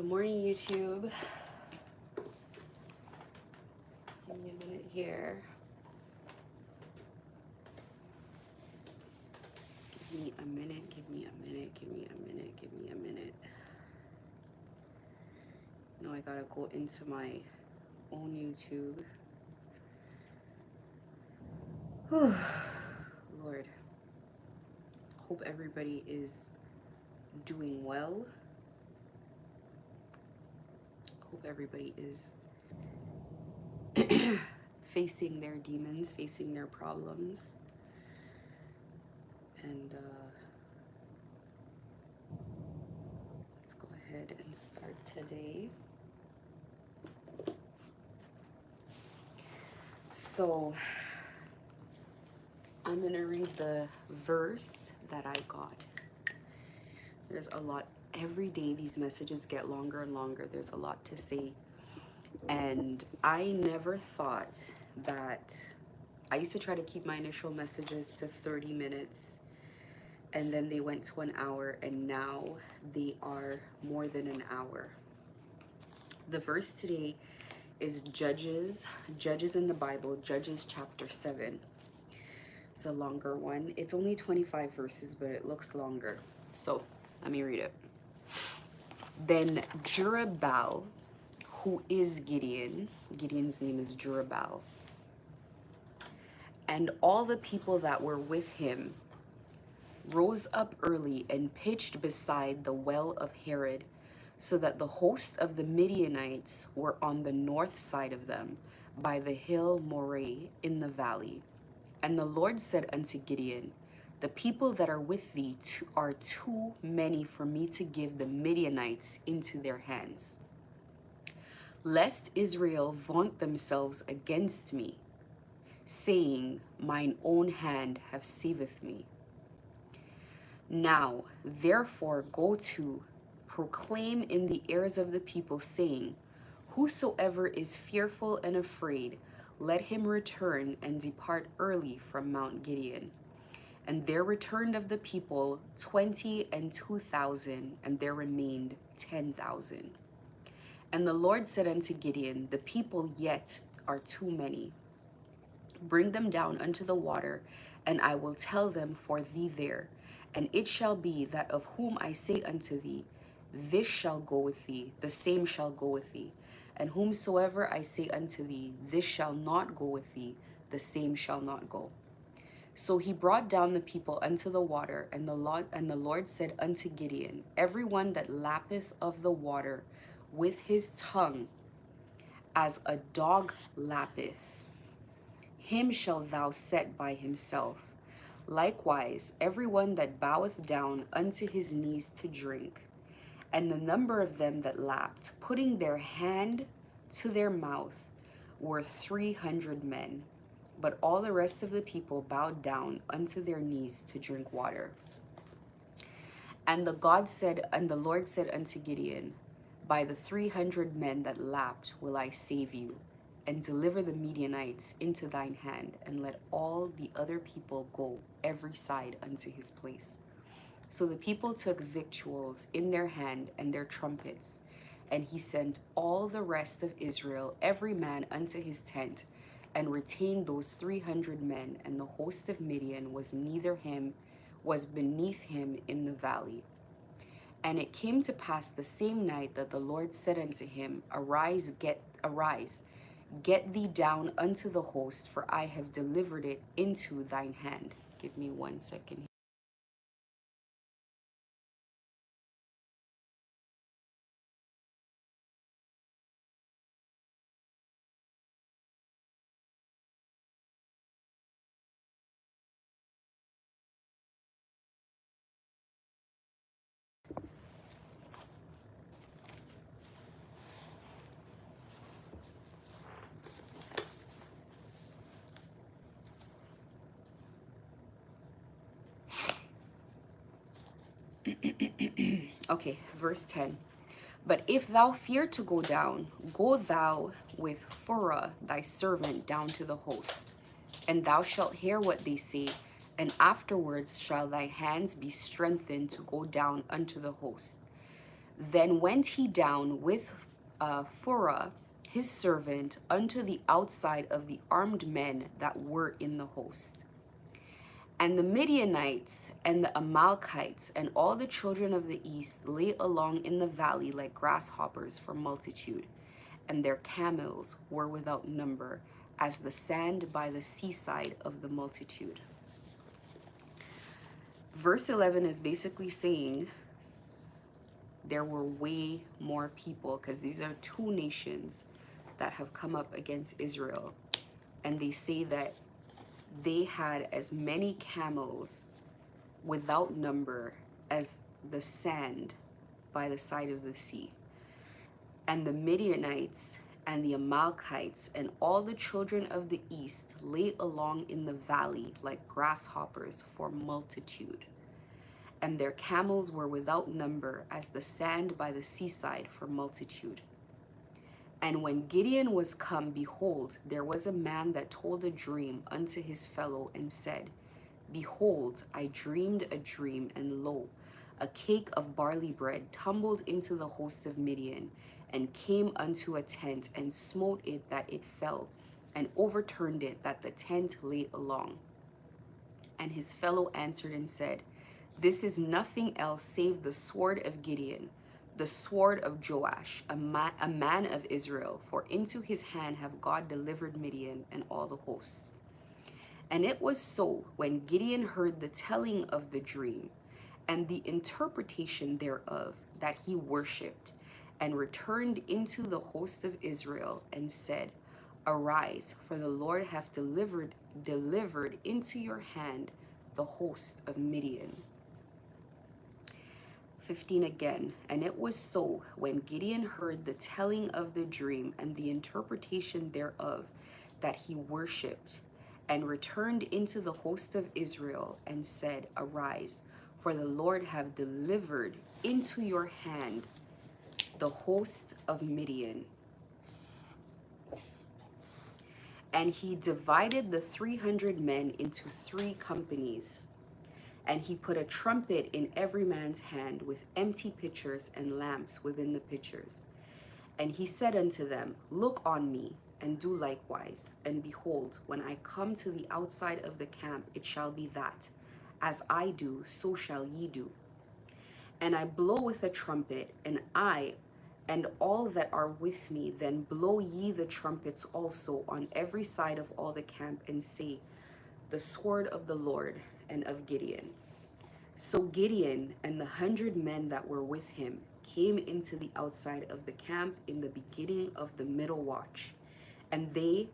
Good morning, YouTube. Give me a minute here. Give me a minute, give me a minute, give me a minute, give me a minute. No, I gotta go into my own YouTube. Whew. Lord, hope everybody is doing well. Hope everybody is facing their demons, facing their problems. And let's go ahead and start today. So I'm gonna read the verse that I got. There's a lot. Every day these messages get longer and longer. There's a lot to say. And I never thought that I used to try to keep my initial messages to 30 minutes, and then they went to an hour, and now they are more than an hour. The verse today is Judges in the Bible, Judges chapter 7. It's a longer one. It's only 25 verses, but it looks longer. So let me read it. Then Jerubbaal, who is Gideon's name is Jerubbaal, and all the people that were with him rose up early and pitched beside the well of Herod, so that the host of the Midianites were on the north side of them, by the hill Moreh in the valley. And the Lord said unto Gideon, the people that are with thee are too many for me to give the Midianites into their hands, lest Israel vaunt themselves against me, saying, mine own hand have saveth me. Now, therefore, go to, proclaim in the ears of the people, saying, whosoever is fearful and afraid, let him return and depart early from Mount Gideon. And there returned of the people 22,000, and there remained 10,000. And the Lord said unto Gideon, the people yet are too many. Bring them down unto the water, and I will tell them for thee there. And it shall be that of whom I say unto thee, this shall go with thee, the same shall go with thee. And whomsoever I say unto thee, this shall not go with thee, the same shall not go. So he brought down the people unto the water, and the Lord said unto Gideon, every one that lappeth of the water with his tongue, as a dog lappeth, him shalt thou set by himself. Likewise, every one that boweth down unto his knees to drink. And the number of them that lapped, putting their hand to their mouth, were 300 men. But all the rest of the people bowed down unto their knees to drink water. And the Lord said unto Gideon, by the 300 men that lapped will I save you, and deliver the Midianites into thine hand, and let all the other people go every side unto his place. So the people took victuals in their hand and their trumpets, and he sent all the rest of Israel, every man unto his tent, and retained those 300 men, and the host of Midian was beneath him in the valley. And it came to pass the same night that the Lord said unto him, arise, get thee down unto the host, for I have delivered it into thine hand. Give me 1 second. Okay, verse 10. But if thou fear to go down, go thou with Phurah thy servant down to the host, and thou shalt hear what they say, and afterwards shall thy hands be strengthened to go down unto the host. Then went he down with Phurah his servant unto the outside of the armed men that were in the host. And the Midianites and the Amalekites and all the children of the east lay along in the valley like grasshoppers for multitude, and their camels were without number, as the sand by the seaside of the multitude. Verse 11 is basically saying there were way more people, because these are two nations that have come up against Israel. And they say that they had as many camels without number as the sand by the side of the sea. And the Midianites and the Amalekites and all the children of the east lay along in the valley like grasshoppers for multitude. And their camels were without number as the sand by the seaside for multitude. And when Gideon was come, behold, there was a man that told a dream unto his fellow and said, Behold, I dreamed a dream, and lo, a cake of barley bread tumbled into the host of Midian, and came unto a tent, and smote it that it fell, and overturned it that the tent lay along. And his fellow answered and said, This is nothing else save the sword of Gideon, the sword of Joash, a man of Israel, for into his hand have God delivered Midian and all the host. And it was so, when Gideon heard the telling of the dream and the interpretation thereof, that he worshipped and returned into the host of Israel and said, Arise, for the Lord hath delivered into your hand the host of Midian. 15 again. And it was so, when Gideon heard the telling of the dream and the interpretation thereof, that he worshipped and returned into the host of Israel and said, Arise, for the Lord hath delivered into your hand the host of Midian. And he divided the 300 men into 3 companies. And he put a trumpet in every man's hand, with empty pitchers and lamps within the pitchers. And he said unto them, Look on me, and do likewise. And behold, when I come to the outside of the camp, it shall be that, as I do, so shall ye do. And I blow with a trumpet, and I and all that are with me, then blow ye the trumpets also on every side of all the camp, and say, The sword of the Lord and of Gideon. So Gideon and the 100 men that were with him came into the outside of the camp in the beginning of the middle watch, and they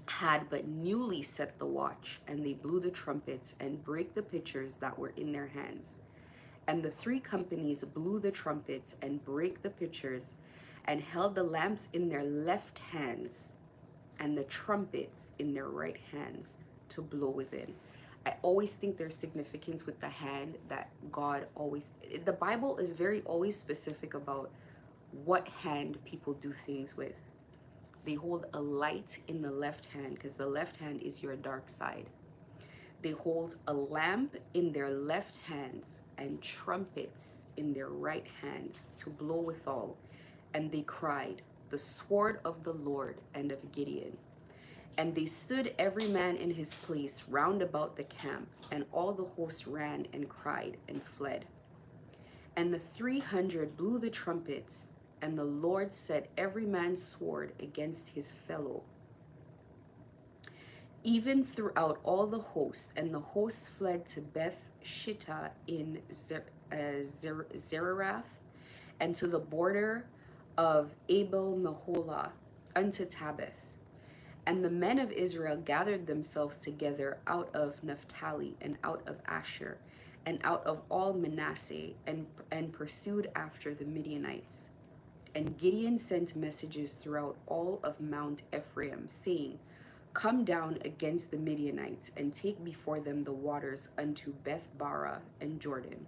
had but newly set the watch, and they blew the trumpets and brake the pitchers that were in their hands. And the 3 companies blew the trumpets and brake the pitchers, and held the lamps in their left hands, and the trumpets in their right hands, to blow within. I always think there's significance with the hand that God always, the Bible is very always specific about what hand people do things with. They hold a light in the left hand, because the left hand is your dark side. They hold a lamp in their left hands and trumpets in their right hands to blow withal. And they cried, The sword of the Lord and of Gideon. And they stood every man in his place round about the camp, and all the host ran and cried and fled. And the 300 blew the trumpets, and the Lord set every man's sword against his fellow, even throughout all the host. And the host fled to Beth Shittah in Zererath, and to the border of Abel Meholah unto Tabith. And the men of Israel gathered themselves together out of Naphtali, and out of Asher, and out of all Manasseh, and pursued after the Midianites. And Gideon sent messages throughout all of Mount Ephraim, saying, Come down against the Midianites, and take before them the waters unto Beth-barah and Jordan.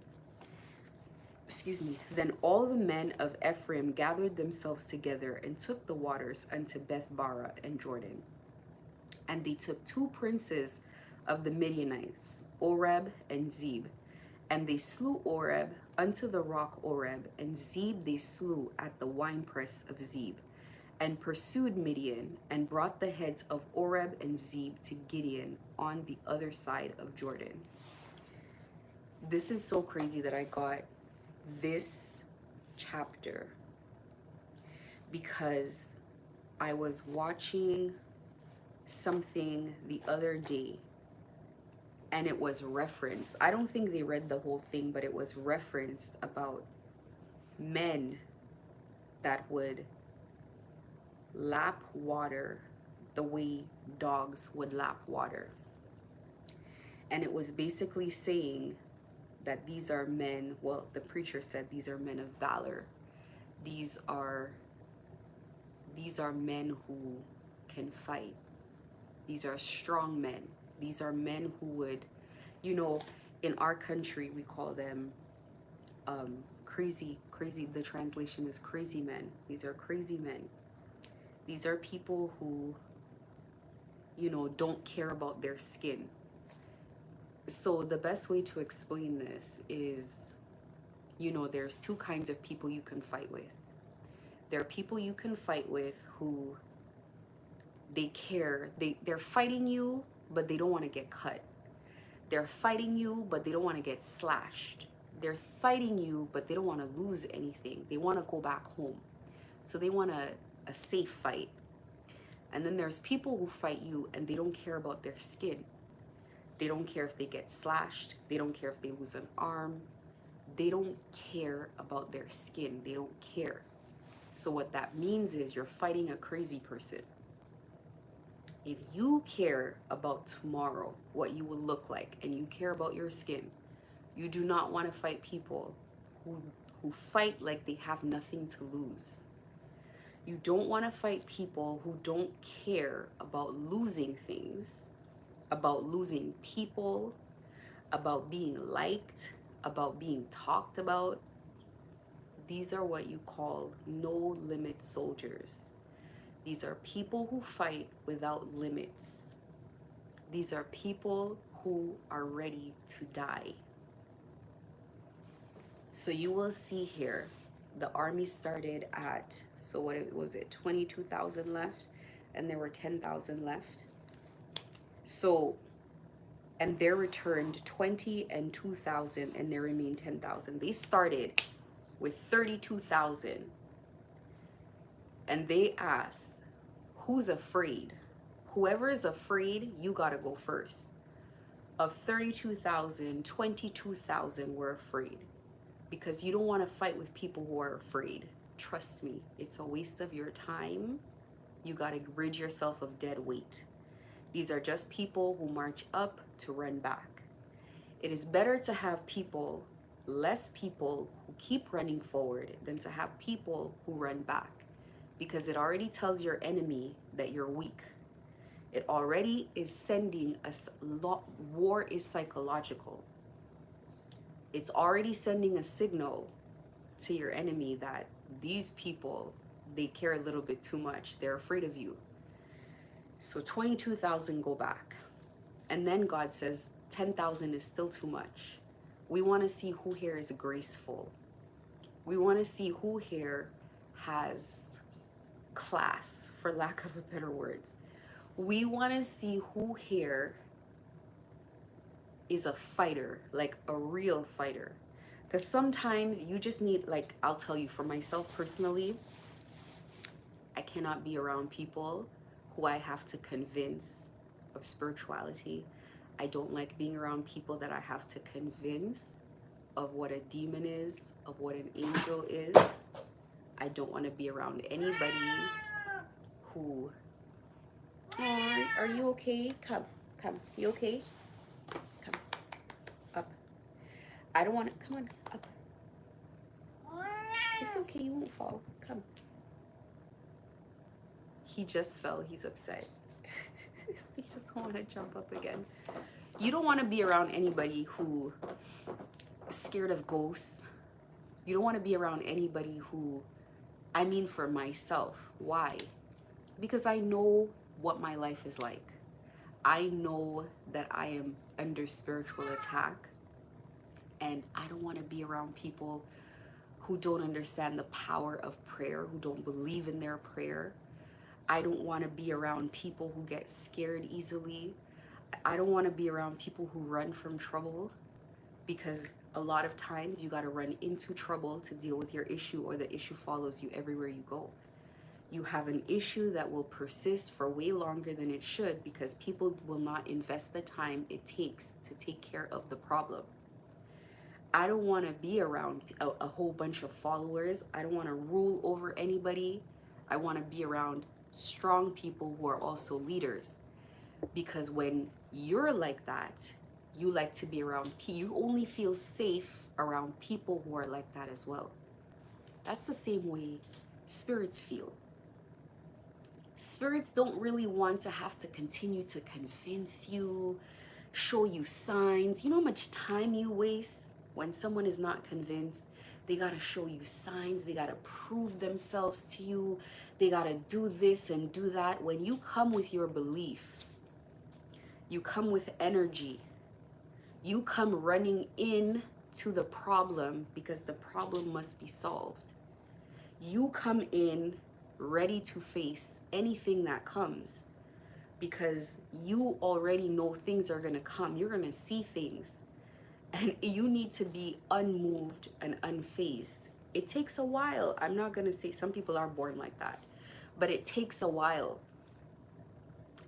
Then all the men of Ephraim gathered themselves together, and took the waters unto Beth-barah and Jordan. And they took 2 princes of the Midianites, Oreb and Zeb. And they slew Oreb unto the rock Oreb, and Zeb they slew at the winepress of Zeb, and pursued Midian, and brought the heads of Oreb and Zeb to Gideon on the other side of Jordan. This is so crazy that I got this chapter because I was watching something the other day, and it was referenced. I don't think they read the whole thing, but it was referenced about men that would lap water the way dogs would lap water. And it was basically saying that these are men, well, the preacher said these are men of valor. These are men who can fight. These are strong men. These are men who would, you know, in our country, we call them crazy, the translation is crazy men. These are crazy men. These are people who, you know, don't care about their skin. So the best way to explain this is, you know, there's two kinds of people you can fight with. There are people you can fight with who they care. They're fighting you, but they don't want to get cut. They're fighting you, but they don't want to get slashed. They're fighting you, but they don't want to lose anything. They want to go back home. So they want a safe fight. And then there's people who fight you and they don't care about their skin. They don't care if they get slashed. They don't care if they lose an arm. They don't care about their skin. They don't care. So what that means is you're fighting a crazy person. If you care about tomorrow, what you will look like, and you care about your skin, you do not want to fight people who fight like they have nothing to lose. You don't want to fight people who don't care about losing things, about losing people, about being liked, about being talked about. These are what you call no-limit soldiers. These are people who fight without limits. These are people who are ready to die. So you will see here, the army started at, so what was it, 22,000 left, and there were 10,000 left. So, and there returned 20 and 2,000, and there remained 10,000. They started with 32,000, and they asked, who's afraid? Whoever is afraid, you gotta go first. Of 32,000, 22,000 were afraid, because you don't want to fight with people who are afraid. Trust me, it's a waste of your time. You gotta rid yourself of dead weight. These are just people who march up to run back. It is better to have people, less people who keep running forward than to have people who run back, because it already tells your enemy that you're weak. It already is sending us, war is psychological. It's already sending a signal to your enemy that these people, they care a little bit too much. They're afraid of you. So 22,000 go back. And then God says 10,000 is still too much. We want to see who here is graceful. We want to see who here has class, for lack of a better words. We want to see who here is a fighter, like a real fighter. Because sometimes you just need, like, I'll tell you, for myself personally, I cannot be around people who I have to convince of spirituality. I don't like being around people that I have to convince of what a demon is, of what an angel is. I don't want to be around anybody who, oh, are you okay? Come, you okay? Come, up. I don't want to, come on, up. It's okay, you won't fall, come. He just fell, he's upset. He just don't want to jump up again. You don't want to be around anybody who is scared of ghosts. You don't want to be around anybody who, I mean for myself. Why? Because I know what my life is like. I know that I am under spiritual attack. And I don't want to be around people who don't understand the power of prayer, who don't believe in their prayer. I don't want to be around people who get scared easily. I don't want to be around people who run from trouble, because a lot of times you got to run into trouble to deal with your issue, or the issue follows you everywhere you go. You have an issue that will persist for way longer than it should, because people will not invest the time it takes to take care of the problem. I don't want to be around a whole bunch of followers. I don't want to rule over anybody. I want to be around strong people who are also leaders. Because when you're like that, you like to be around, you only feel safe around people who are like that as well. That's the same way spirits feel. Spirits don't really want to have to continue to convince you, show you signs. You know how much time you waste when someone is not convinced? They gotta show you signs, they gotta prove themselves to you, they gotta do this and do that. When you come with your belief, you come with energy, you come running in to the problem because the problem must be solved. You come in ready to face anything that comes because you already know things are going to come. You're going to see things, and you need to be unmoved and unfazed. It takes a while. I'm not going to say some people are born like that, but it takes a while.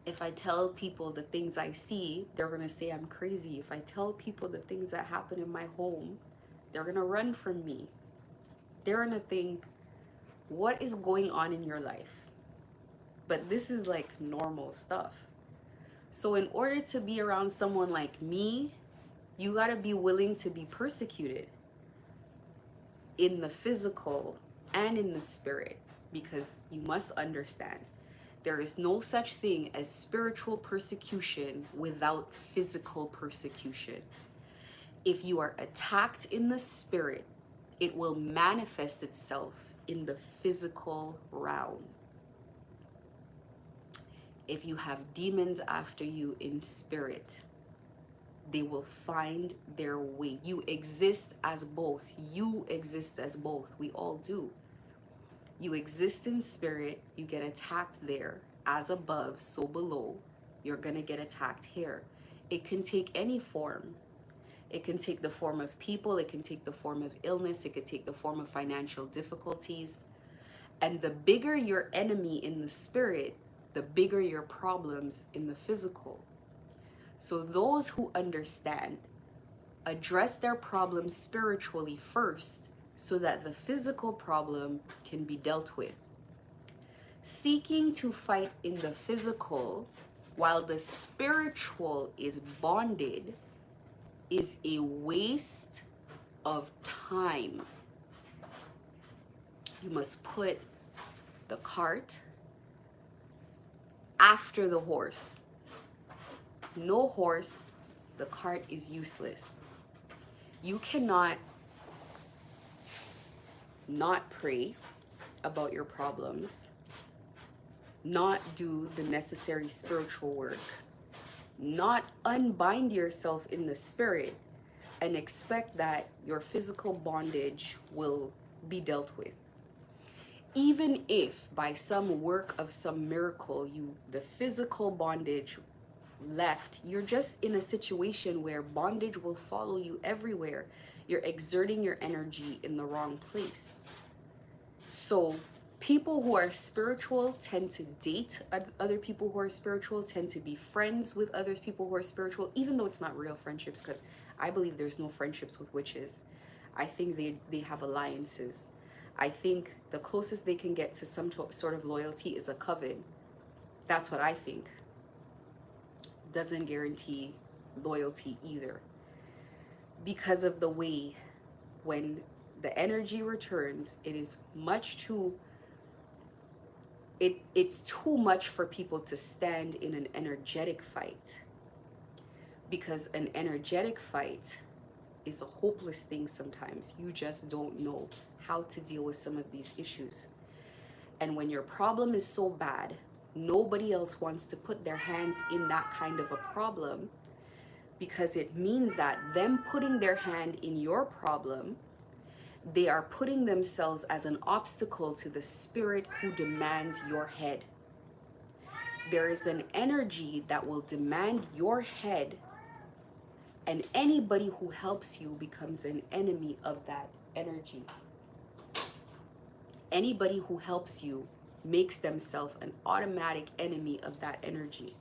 If I tell people the things I see, they're going to say I'm crazy. If I tell people the things that happen in my home, they're going to run from me. They're going to think, what is going on in your life? But this is like normal stuff. So in order to be around someone like me, you got to be willing to be persecuted in the physical and in the spirit, because you must understand there is no such thing as spiritual persecution without physical persecution. If you are attacked in the spirit, it will manifest itself in the physical realm. If you have demons after you in spirit, they will find their way. You exist as both. You exist as both. We all do. You exist in spirit, you get attacked there. As above, so below, you're going to get attacked here. It can take any form. It can take the form of people, it can take the form of illness, it could take the form of financial difficulties. And the bigger your enemy in the spirit, the bigger your problems in the physical. So those who understand, address their problems spiritually first, so that the physical problem can be dealt with. Seeking to fight in the physical while the spiritual is bonded is a waste of time. You must put the cart after the horse. No horse, the cart is useless. You cannot not pray about your problems, not do the necessary spiritual work, not unbind yourself in the spirit and expect that your physical bondage will be dealt with. Even if by some work of some miracle the physical bondage left, you're just in a situation where bondage will follow you everywhere. You're exerting your energy in the wrong place. So people who are spiritual tend to date other people who are spiritual, tend to be friends with other people who are spiritual, even though it's not real friendships, because I believe there's no friendships with witches. I think they have alliances. I think the closest they can get to some sort of loyalty is a coven. That's what I think. Doesn't guarantee loyalty either, because of the way when the energy returns, it is much too it's too much for people to stand in an energetic fight, because an energetic fight is a hopeless thing. Sometimes you just don't know how to deal with some of these issues, and when your problem is so bad, nobody else wants to put their hands in that kind of a problem, because it means that them putting their hand in your problem, they are putting themselves as an obstacle to the spirit who demands your head. There is an energy that will demand your head, and anybody who helps you becomes an enemy of that energy. Anybody who helps you makes themselves an automatic enemy of that energy.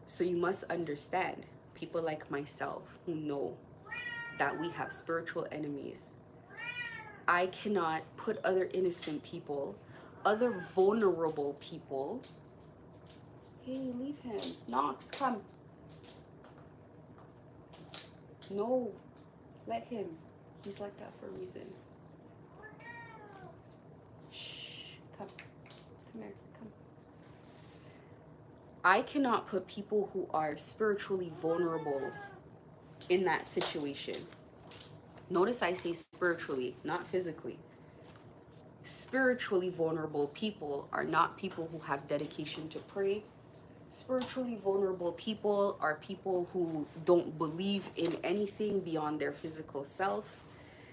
So you must understand, people like myself who know that we have spiritual enemies. I cannot put other innocent people, other vulnerable people. Hey, leave him. Knox, come. No, let him. He's like that for a reason. Shh, come. Come here, come. I cannot put people who are spiritually vulnerable in that situation. Notice I say spiritually, not physically. Spiritually vulnerable people are not people who have dedication to pray. Spiritually vulnerable people are people who don't believe in anything beyond their physical self.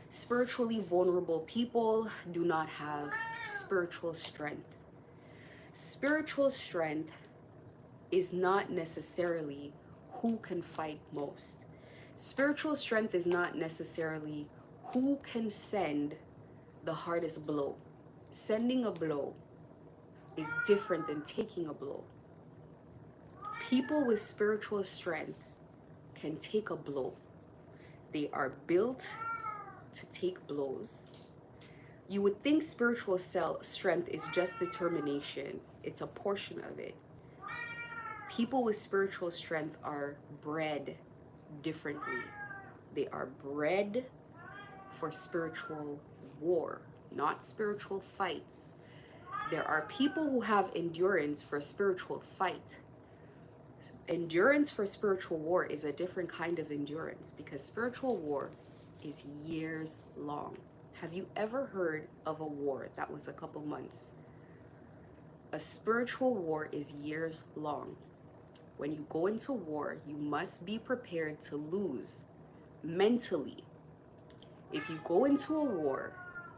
Spiritually vulnerable people do not have spiritual strength. Spiritual strength is not necessarily who can fight most. Spiritual strength is not necessarily who can send the hardest blow. Sending a blow is different than taking a blow. People with spiritual strength can take a blow. They are built to take blows. You would think spiritual strength is just determination. It's a portion of it. People with spiritual strength are bred differently. They are bred for spiritual war, not spiritual fights. There are people who have endurance for spiritual fight. Endurance for spiritual war is a different kind of endurance, because spiritual war is years long. Have you ever heard of a war that was a couple months? A spiritual war is years long. When you go into war, you must be prepared to lose mentally. If you go into a war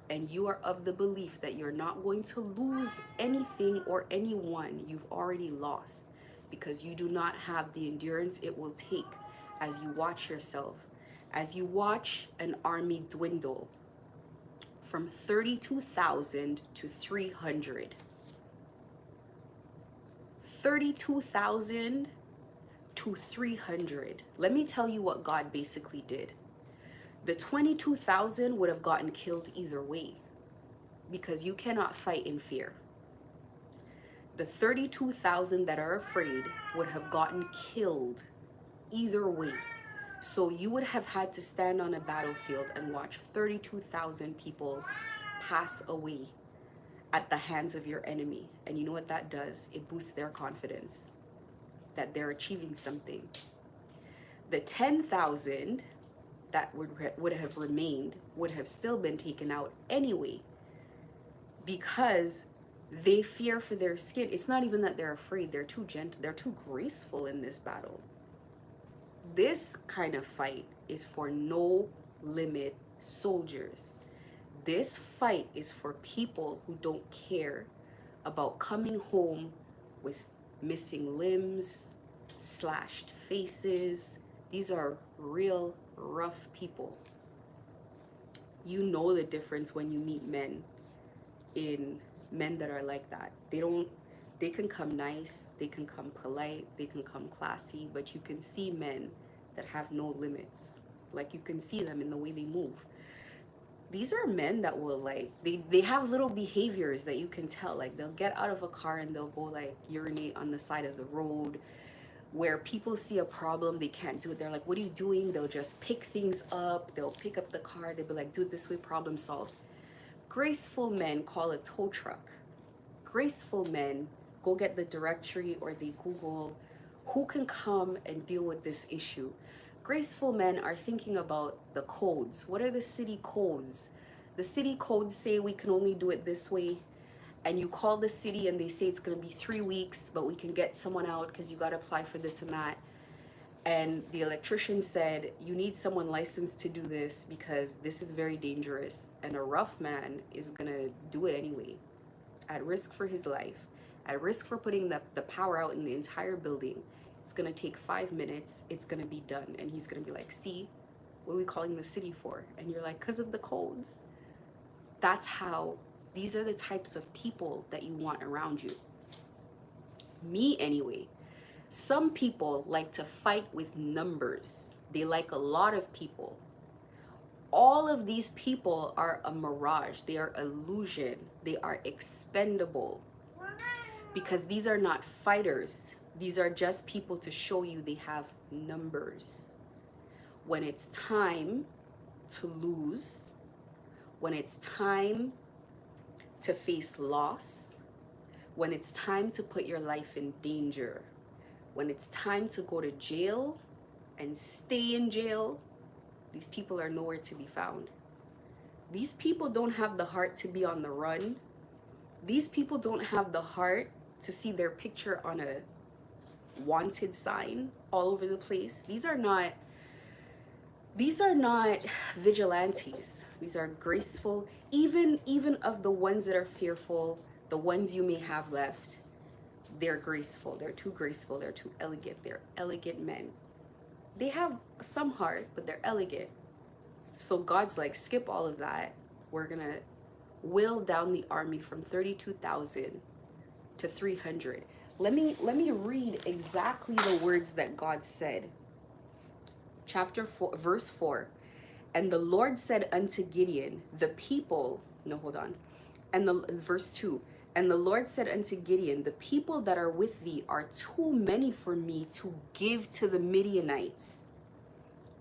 and you are of the belief that you're not going to lose anything or anyone, you've already lost, because you do not have the endurance it will take as you watch yourself, as you watch an army dwindle from 32,000 to 300. 32,000 to 300. Let me tell you what God basically did. The 22,000 would have gotten killed either way, because you cannot fight in fear. The 32,000 that are afraid would have gotten killed either way. So you would have had to stand on a battlefield and watch 32,000 people pass away at the hands of your enemy. And you know what that does? It boosts their confidence that they're achieving something. The 10,000 that would have remained would have still been taken out anyway, because they fear for their skin. It's not even that they're afraid. They're too gentle. They're too graceful in this battle. This kind of fight is for no limit soldiers. This fight is for people who don't care about coming home with missing limbs, slashed faces. These are real rough people. You know the difference when you meet men that are like that. They can come nice, they can come polite, they can come classy, but you can see men that have no limits. Like, you can see them in the way they move. These are men that will, like, they have little behaviors that you can tell. Like, they'll get out of a car and they'll go, like, urinate on the side of the road. Where people see a problem, they can't do it. They're like, what are you doing? They'll just pick things up. They'll pick up the car. They'll be like, do it this way, problem solved. Graceful men call a tow truck. Graceful men go get the directory, or they Google who can come and deal with this issue. Graceful men are thinking about the codes. What are the city codes? The city codes say we can only do it this way. And you call the city and they say it's going to be 3 weeks, but we can get someone out because you got to apply for this and that. And the electrician said, you need someone licensed to do this because this is very dangerous. And a rough man is going to do it anyway, at risk for his life, at risk for putting the power out in the entire building. It's going to take 5 minutes. It's going to be done. And he's going to be like, see, what are we calling the city for? And you're like, because of the codes. That's how, these are the types of people that you want around you. Me, anyway. Some people like to fight with numbers. They like a lot of people. All of these people are a mirage. They are illusion. They are expendable. Because these are not fighters. These are just people to show you they have numbers. When it's time to lose, when it's time to face loss, when it's time to put your life in danger, when it's time to go to jail and stay in jail, these people are nowhere to be found. These people don't have the heart to be on the run. These people don't have the heart to see their picture on a wanted sign all over the place. These are not vigilantes. These are graceful. Even of the ones that are fearful, the ones you may have left, they're graceful. They're too graceful. They're too elegant. They're elegant men. They have some heart, but they're elegant. So God's like, skip all of that. We're going to whittle down the army from 32,000 to 300. Let me read exactly the words that God said. Chapter 4, verse 4. And the Lord said unto Gideon, the people, no, hold on. And verse 2. And the Lord said unto Gideon, the people that are with thee are too many for me to give to the Midianites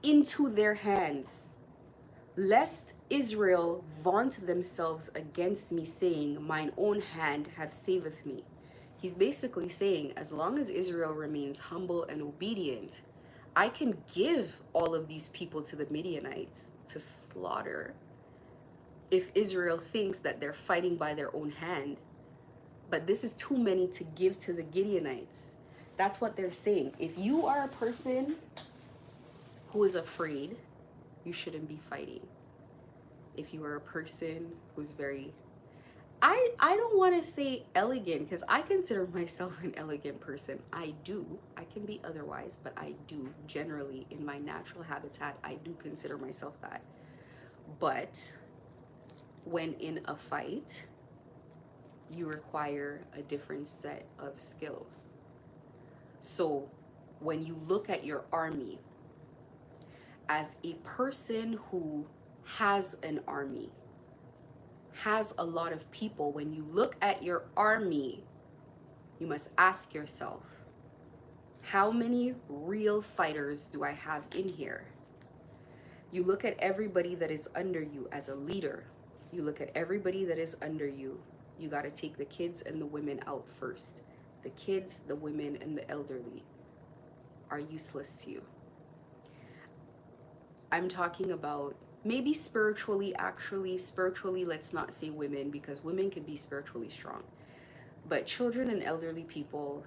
into their hands, lest Israel vaunt themselves against me, saying, mine own hand have saveth me. He's basically saying, as long as Israel remains humble and obedient, I can give all of these people to the Midianites to slaughter if Israel thinks that they're fighting by their own hand. But this is too many to give to the Gideonites. That's what they're saying. If you are a person who is afraid, you shouldn't be fighting. If you are a person who's very, I don't want to say elegant, because I consider myself an elegant person. I do. I can be otherwise, but I do. Generally, in my natural habitat, I do consider myself that. But when in a fight, you require a different set of skills. So when you look at your army, as a person who has an army, has a lot of people, when you look at your army, you must ask yourself, how many real fighters do I have in here? You look at everybody that is under you as a leader. You look at everybody that is under you. You got to take the kids and the women out first. The kids, the women, and the elderly are useless to you. I'm talking about maybe spiritually, actually. Spiritually, let's not say women, because women can be spiritually strong. But children and elderly people,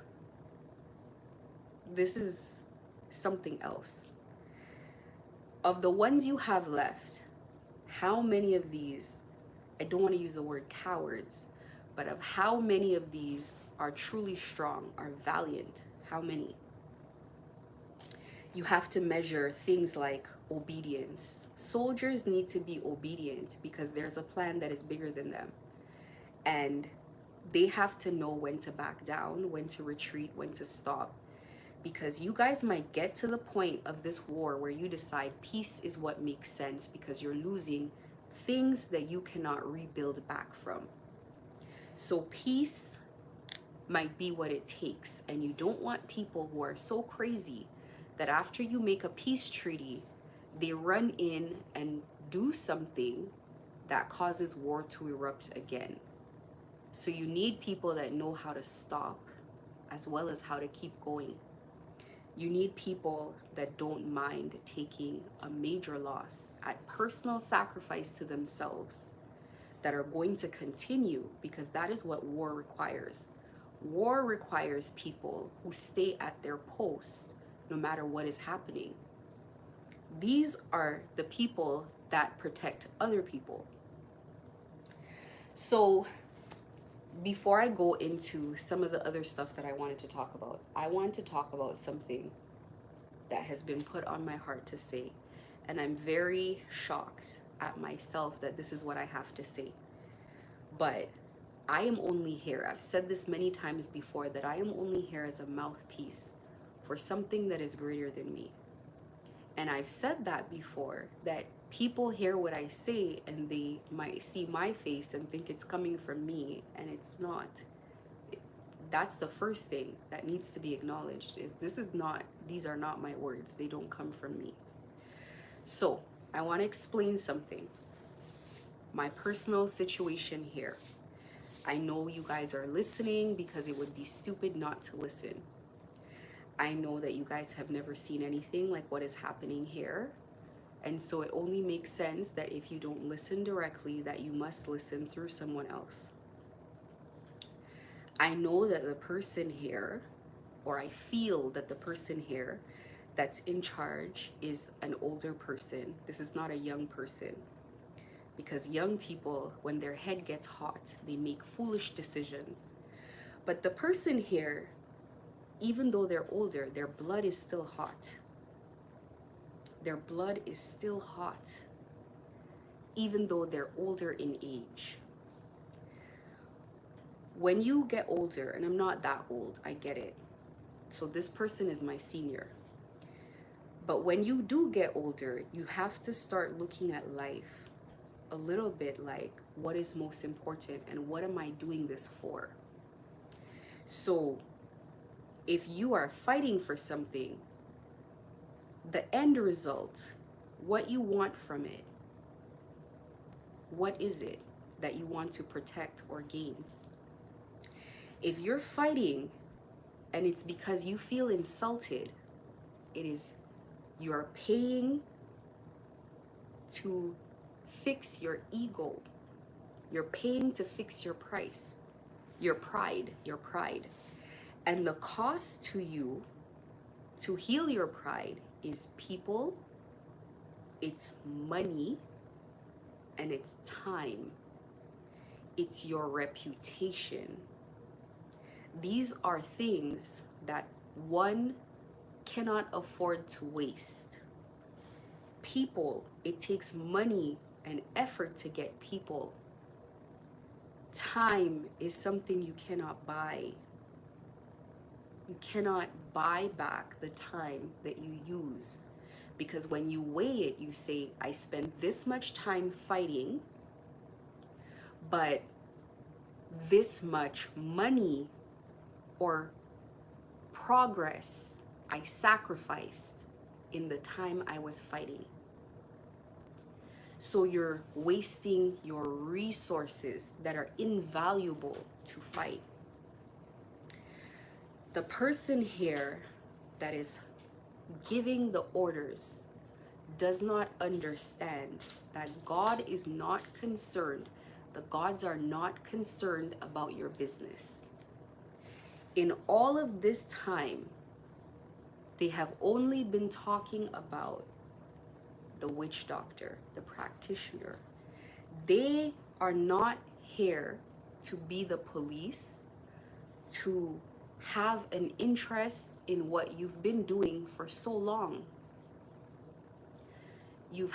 this is something else. Of the ones you have left, how many of these, I don't want to use the word cowards, but of how many of these are truly strong, are valiant? How many? You have to measure things like obedience. Soldiers need to be obedient because there's a plan that is bigger than them. And they have to know when to back down, when to retreat, when to stop. Because you guys might get to the point of this war where you decide peace is what makes sense because you're losing things that you cannot rebuild back from. So peace might be what it takes. And you don't want people who are so crazy that after you make a peace treaty, they run in and do something that causes war to erupt again. So you need people that know how to stop as well as how to keep going. You need people that don't mind taking a major loss at personal sacrifice to themselves, that are going to continue, because that is what war requires. War requires people who stay at their posts no matter what is happening. These are the people that protect other people. So before I go into some of the other stuff that I wanted to talk about, I want to talk about something that has been put on my heart to say. And I'm very shocked at myself that this is what I have to say. But I am only here. I've said this many times before, that I am only here as a mouthpiece for something that is greater than me. And I've said that before, that people hear what I say and they might see my face and think it's coming from me, and it's not. That's the first thing that needs to be acknowledged, is these are not my words. They don't come from me. So I want to explain something. My personal situation here. I know you guys are listening because it would be stupid not to listen. I know that you guys have never seen anything like what is happening here. And so it only makes sense that if you don't listen directly, that you must listen through someone else. I know that the person here, or I feel that the person here that's in charge is an older person. This is not a young person. Because young people, when their head gets hot, they make foolish decisions. But the person here, even though they're older, their blood is still hot. Their blood is still hot, even though they're older in age. When you get older, and I'm not that old, I get it. So this person is my senior. But when you do get older, you have to start looking at life a little bit like, what is most important and what am I doing this for? So if you are fighting for something, the end result, what you want from it, what is it that you want to protect or gain? If you're fighting and it's because you feel insulted, it is you're paying to fix your ego. You're paying to fix your price, your pride. And the cost to you to heal your pride is people, it's money, and it's time. It's your reputation. These are things that one cannot afford to waste. People, it takes money and effort to get people. Time is something you cannot buy. You cannot buy back the time that you use. Because when you weigh it, you say, I spent this much time fighting, but this much money or progress I sacrificed in the time I was fighting. So you're wasting your resources that are invaluable to fight. The person here that is giving the orders does not understand that God is not concerned. The gods are not concerned about your business. In all of this time, they have only been talking about the witch doctor, the practitioner. They are not here to be the police, to have an interest in what you've been doing for so long. You've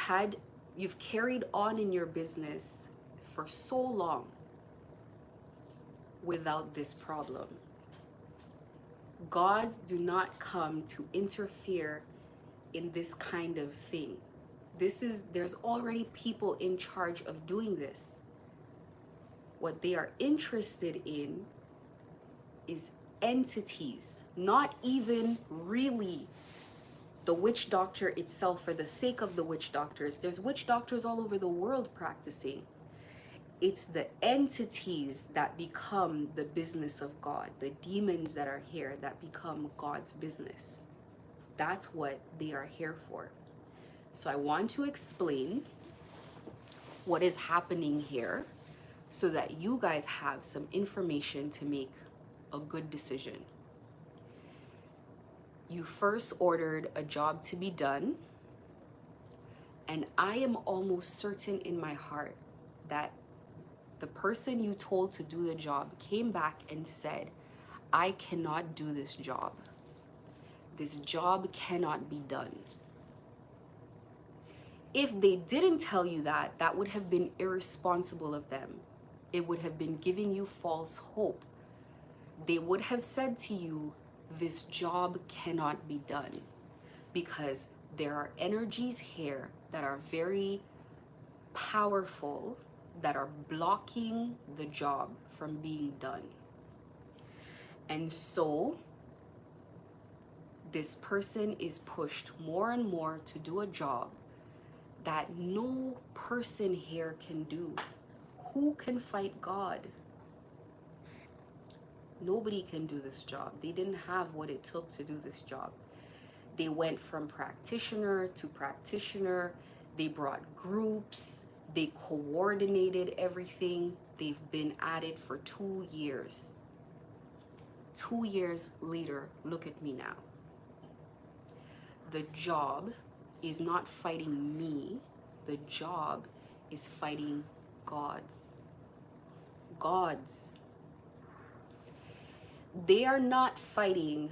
carried on in your business for so long without this problem. Gods do not come to interfere in this kind of thing. There's already people in charge of doing this. What they are interested in is entities, not even really the witch doctor itself for the sake of the witch doctors. There's witch doctors all over the world practicing. It's the entities that become the business of God, the demons that are here that become God's business. That's what they are here for. So I want to explain what is happening here so that you guys have some information to make a good decision. You first ordered a job to be done, and I am almost certain in my heart that the person you told to do the job came back and said, I cannot do this job. This job cannot be done. If they didn't tell you that, that would have been irresponsible of them. It would have been giving you false hope. They would have said to you, this job cannot be done, because there are energies here that are very powerful that are blocking the job from being done. And so this person is pushed more and more to do a job that no person here can do. Who can fight God? Nobody can do this job. They didn't have what it took to do this job. They went from practitioner to practitioner. They brought groups. They coordinated everything. They've been at it for 2 years. 2 years later, look at me now. The job is not fighting me. The job is fighting God's. God's. They are not fighting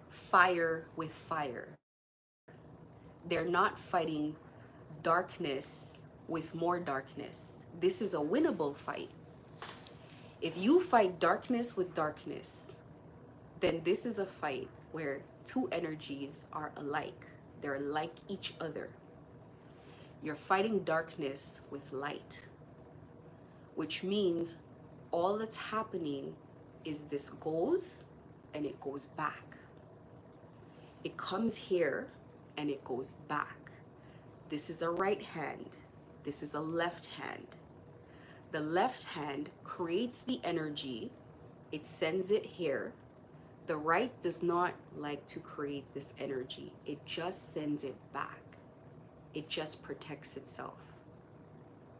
fire with fire. They're not fighting darkness with more darkness. This is a winnable fight. If you fight darkness with darkness, then this is a fight where two energies are alike. They're like each other. You're fighting darkness with light, which means all that's happening is this goes and it goes back. It comes here and it goes back. This is a right hand. This is a left hand. The left hand creates the energy. It sends it here. The right does not like to create this energy. It just sends it back. It just protects itself.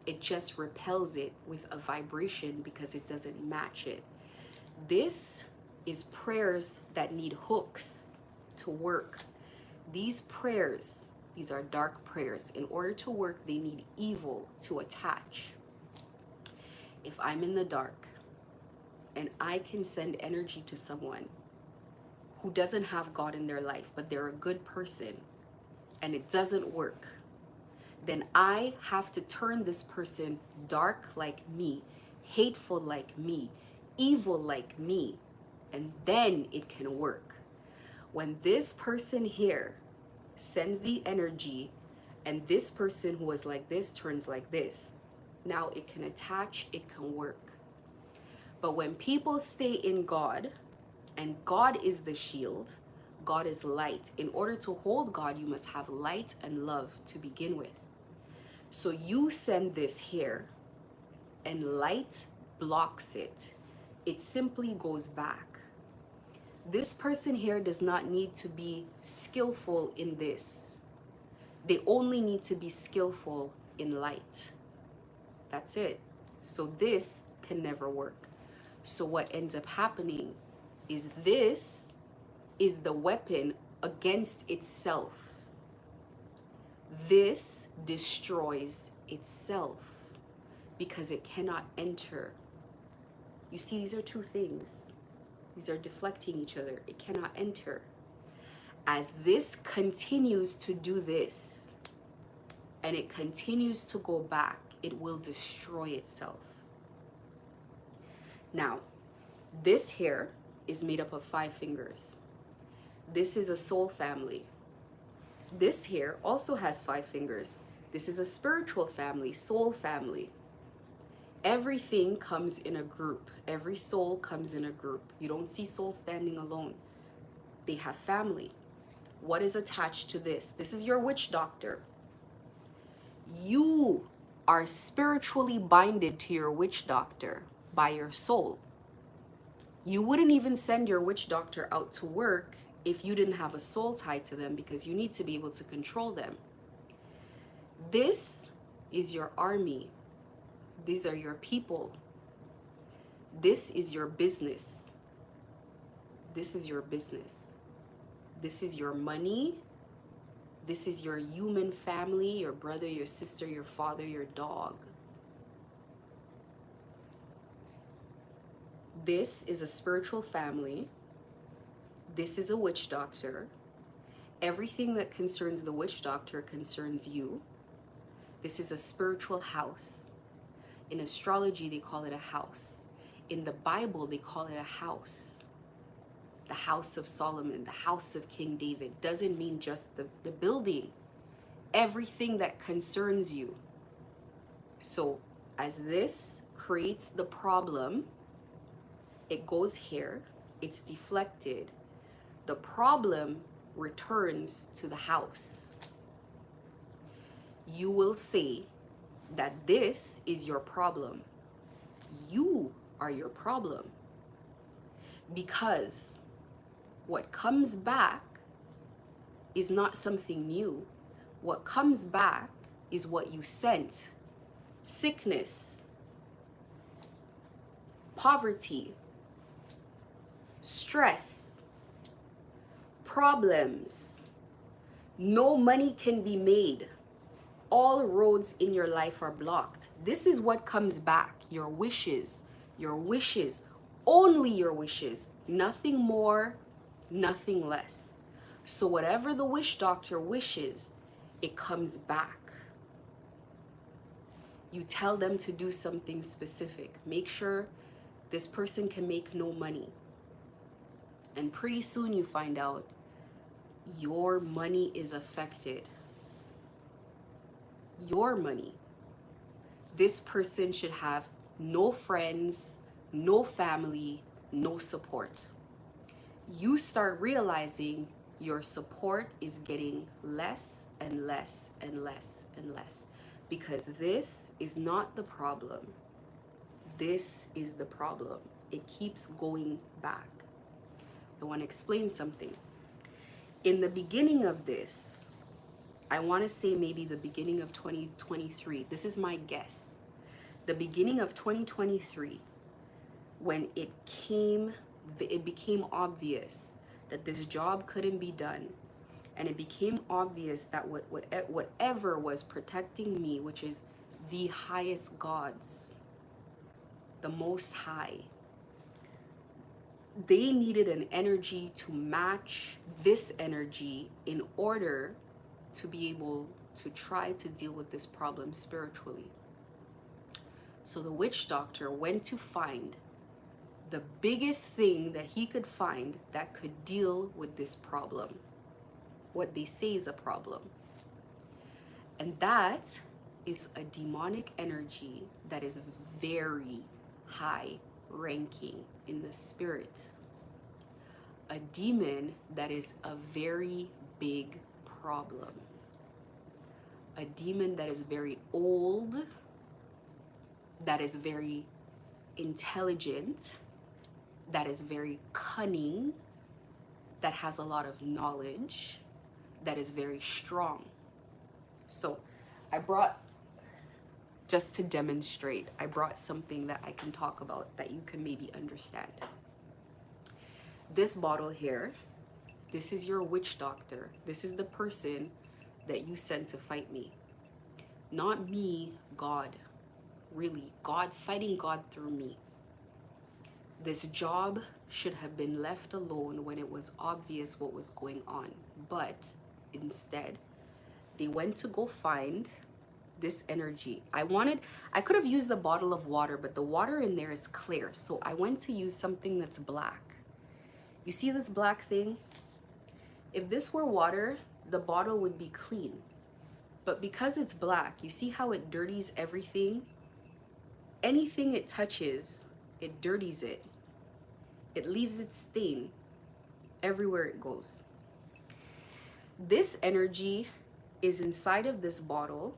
It just repels it with a vibration because it doesn't match it. This is prayers that need hooks to work. These prayers, these are dark prayers. In order to work, they need evil to attach. If I'm in the dark and I can send energy to someone who doesn't have God in their life, but they're a good person, and it doesn't work, then I have to turn this person dark like me, hateful like me, evil like me, and then it can work. When this person here sends the energy and this person who was like this turns like this, now it can attach, it can work. But when people stay in God, and God is the shield, God is light. In order to hold God, you must have light and love to begin with. So you send this here and light blocks it. It simply goes back. This person here does not need to be skillful in this. They only need to be skillful in light. That's it. So this can never work. So what ends up happening is this is the weapon against itself. This destroys itself because it cannot enter. You see, these are two things. These are deflecting each other. It cannot enter. As this continues to do this, and it continues to go back, it will destroy itself. Now, this here is made up of 5 fingers. This is a soul family. This here also has 5 fingers. This is a spiritual family, soul family. Everything comes in a group. Every soul comes in a group. You don't see souls standing alone. They have family. What is attached to this? This is your witch doctor. You are spiritually binded to your witch doctor by your soul. You wouldn't even send your witch doctor out to work if you didn't have a soul tied to them, because you need to be able to control them. This is your army. These are your people. This is your business. This is your business. This is your money. This is your human family, your brother, your sister, your father, your dog. This is a spiritual family. This is a witch doctor. Everything that concerns the witch doctor concerns you. This is a spiritual house. In astrology, they call it a house. In the Bible, they call it a house. The house of Solomon, the house of King David, doesn't mean just the building. Everything that concerns you. So as this creates the problem, it goes here, it's deflected. The problem returns to the house. You will say that this is your problem. You are your problem. Because what comes back is not something new. What comes back is what you sent. Sickness, poverty, stress, problems. No money can be made. All roads in your life are blocked. This is what comes back. Your wishes, only your wishes, nothing more, nothing less. So whatever the witch doctor wishes, it comes back. You tell them to do something specific. Make sure this person can make no money. And pretty soon you find out your money is affected. Your money. This person should have no friends, no family, no support. You start realizing your support is getting less and less and less and less, because this is not the problem. This is the problem. It keeps going back. I want to explain something. In the beginning of this, I want to say maybe the beginning of 2023. This is my guess. The beginning of 2023, when it became obvious that this job couldn't be done, and it became obvious that whatever was protecting me, which is the highest gods, the Most High, they needed an energy to match this energy in order to be able to try to deal with this problem spiritually. So the witch doctor went to find the biggest thing that he could find that could deal with this problem, what they say is a problem. And that is a demonic energy that is very high ranking in the spirit. A demon that is a very big problem. A demon that is very old, that is very intelligent, that is very cunning, that has a lot of knowledge, that is very strong. So I brought, just to demonstrate, I brought something that I can talk about that you can maybe understand. This bottle here, this is your witch doctor. This is the person that you sent to fight me. Not me, God. Really, God, fighting God through me. This job should have been left alone when it was obvious what was going on. But instead, they went to go find this energy. I could have used a bottle of water, but the water in there is clear. So I went to use something that's black. You see this black thing? If this were water, the bottle would be clean. But because it's black, you see how it dirties everything? Anything it touches, it dirties it. It leaves its stain everywhere it goes. This energy is inside of this bottle.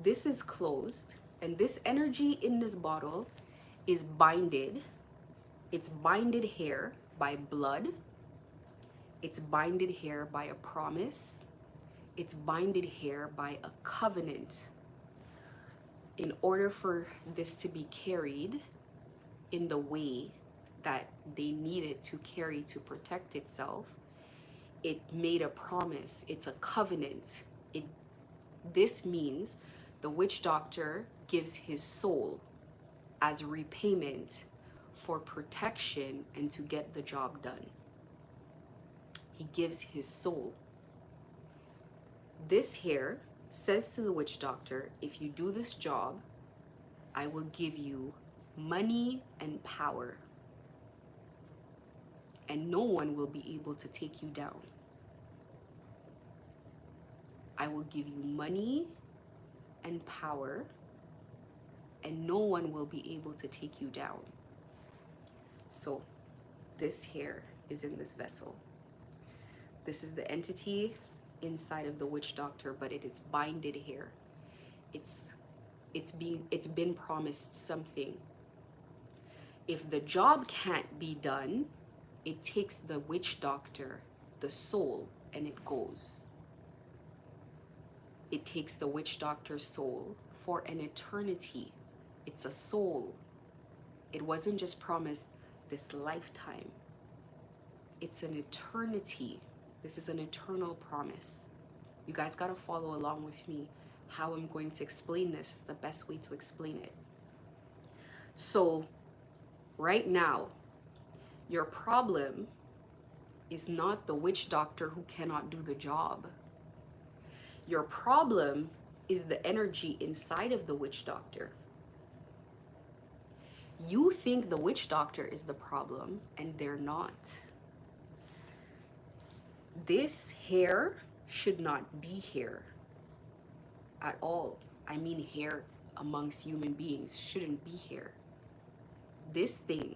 This is closed, and this energy in this bottle is binded. It's binded here by blood. It's binded here by a promise. It's binded here by a covenant. In order for this to be carried in the way that they need it to carry to protect itself, It made a promise. It's a covenant. This means the witch doctor gives his soul as repayment for protection and to get the job done. He gives his soul. This here says to the witch doctor, if you do this job, I will give you money and power, and no one will be able to take you down. I will give you money and power, and no one will be able to take you down. So this here is in this vessel. This is the entity inside of the witch doctor, but it is binded here. It's been promised something. If the job can't be done, it takes the witch doctor, the soul, and it goes. It takes the witch doctor's soul for an eternity. It's a soul. It wasn't just promised this lifetime. It's an eternity. This is an eternal promise. You guys got to follow along with me. How I'm going to explain this is the best way to explain it. So right now, your problem is not the witch doctor who cannot do the job. Your problem is the energy inside of the witch doctor. You think the witch doctor is the problem, and they're not. This hair should not be here at all. I mean, hair amongst human beings shouldn't be here. This thing,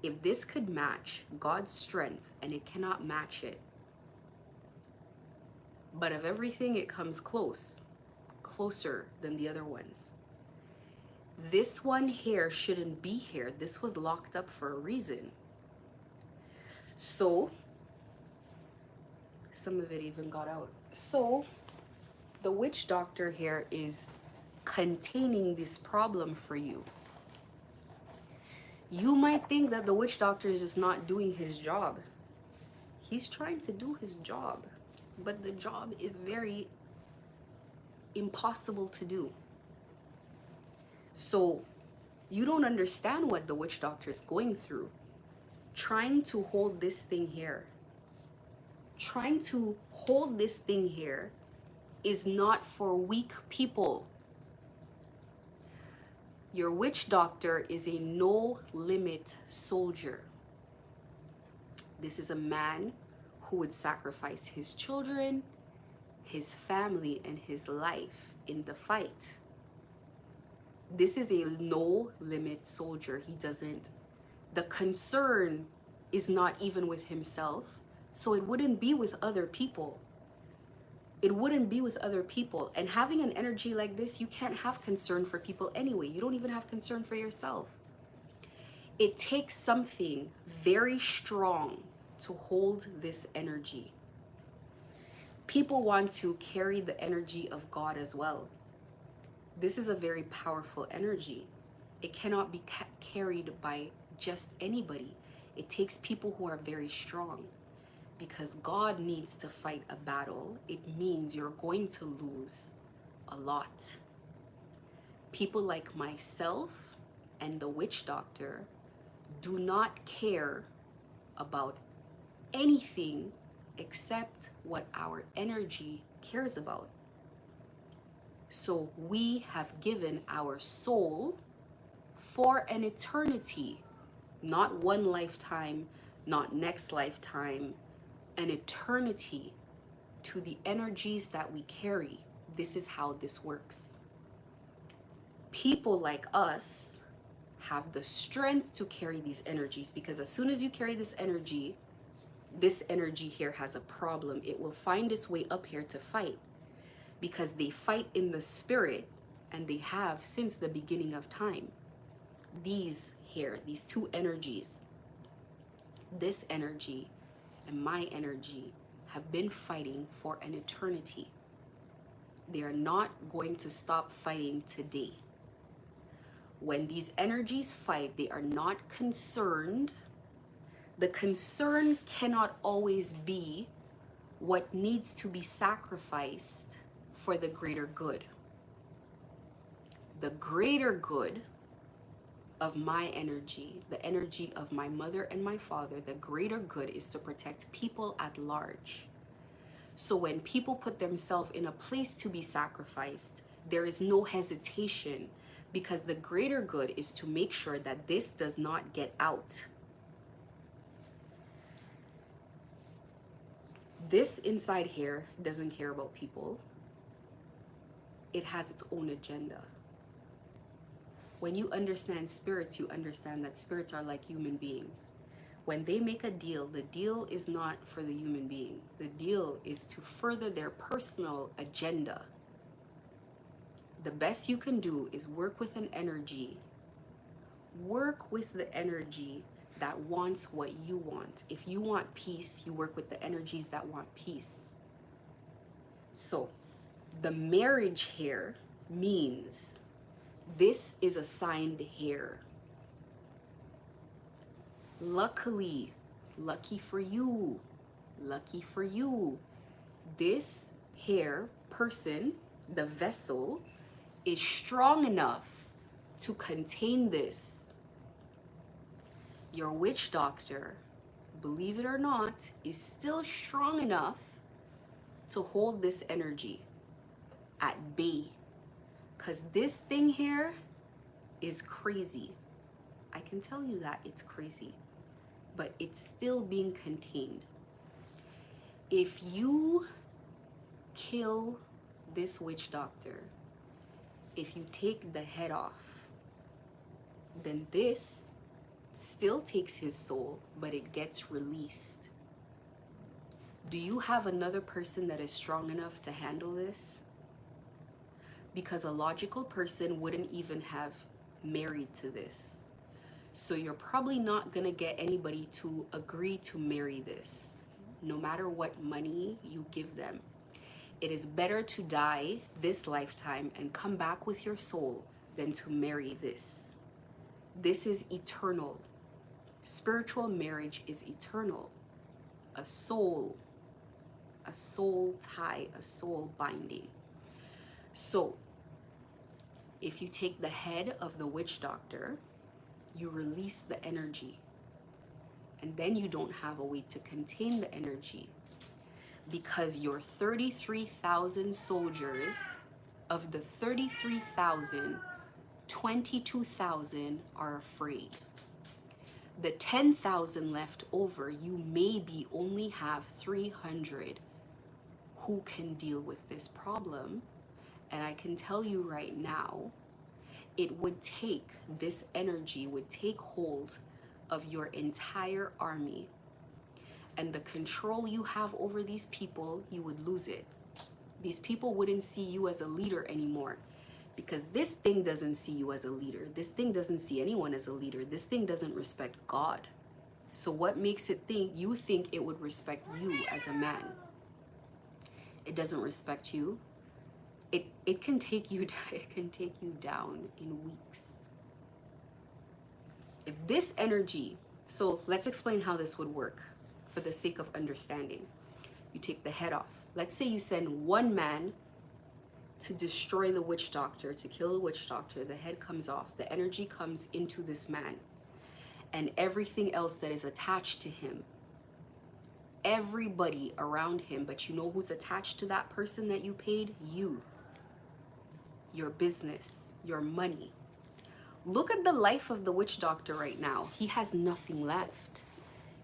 if this could match God's strength, and it cannot match it, but of everything it comes closer than the other ones. This one here shouldn't be here. This was locked up for a reason. So some of it even got out. So the witch doctor here is containing this problem for you. You might think that the witch doctor is just not doing his job. He's trying to do his job, but the job is very impossible to do. So you don't understand what the witch doctor is going through. Trying to hold this thing here. Trying to hold this thing here is not for weak people. Your witch doctor is a no-limit soldier. This is a man who would sacrifice his children, his family, and his life in the fight. This is a no-limit soldier. The concern is not even with himself, so it wouldn't be with other people. It wouldn't be with other people. And having an energy like this, you can't have concern for people anyway. You don't even have concern for yourself. It takes something very strong to hold this energy. People want to carry the energy of God as well. This is a very powerful energy. It cannot be carried by just anybody. It takes people who are very strong. Because God needs to fight a battle, it means you're going to lose a lot. People like myself and the witch doctor do not care about anything except what our energy cares about. So we have given our soul for an eternity, not one lifetime, not next lifetime, an eternity to the energies that we carry. This is how this works. People like us have the strength to carry these energies, because as soon as you carry this energy here has a problem. It will find its way up here to fight, because they fight in the spirit, and they have since the beginning of time. These two energies, this energy and my energy, have been fighting for an eternity. They are not going to stop fighting today. When these energies fight, they are not concerned. The concern cannot always be what needs to be sacrificed for the greater good. The greater good of my energy, the energy of my mother and my father, the greater good is to protect people at large. So when people put themselves in a place to be sacrificed, there is no hesitation, because the greater good is to make sure that this does not get out. This inside here doesn't care about people. It has its own agenda. When you understand spirits, you understand that spirits are like human beings. When they make a deal, the deal is not for the human being. The deal is to further their personal agenda. The best you can do is work with an energy. Work with the energy that wants what you want. If you want peace, you work with the energies that want peace. So, the marriage here means this is assigned here. Luckily, lucky for you, this here person, the vessel, is strong enough to contain this. Your witch doctor, believe it or not, is still strong enough to hold this energy at bay. Because this thing here is crazy. I can tell you that it's crazy, but it's still being contained. If you kill this witch doctor, if you take the head off, then this still takes his soul, but it gets released. Do you have another person that is strong enough to handle this? Because a logical person wouldn't even have married to this. So you're probably not gonna get anybody to agree to marry this, no matter what money you give them. It is better to die this lifetime and come back with your soul than to marry this. This is eternal. Spiritual marriage is eternal. A soul tie, a soul binding. So, if you take the head of the witch doctor, you release the energy. And then you don't have a way to contain the energy, because your 33,000 soldiers, of the 33,000, 22,000 are afraid. The 10,000 left over, you maybe only have 300 who can deal with this problem. And I can tell you right now, it would take, this energy would take hold of your entire army. And the control you have over these people, you would lose it. These people wouldn't see you as a leader anymore, because this thing doesn't see you as a leader. This thing doesn't see anyone as a leader. This thing doesn't respect God. So what makes it think you think it would respect you as a man? It doesn't respect you. It can take you down in weeks. If this energy, so let's explain how this would work for the sake of understanding. You take the head off. Let's say you send one man to destroy the witch doctor, to kill the witch doctor. The head comes off. The energy comes into this man. And everything else that is attached to him. Everybody around him, but you know who's attached to that person that you paid? You. Your business, your money. Look at the life of the witch doctor right now. He has nothing left.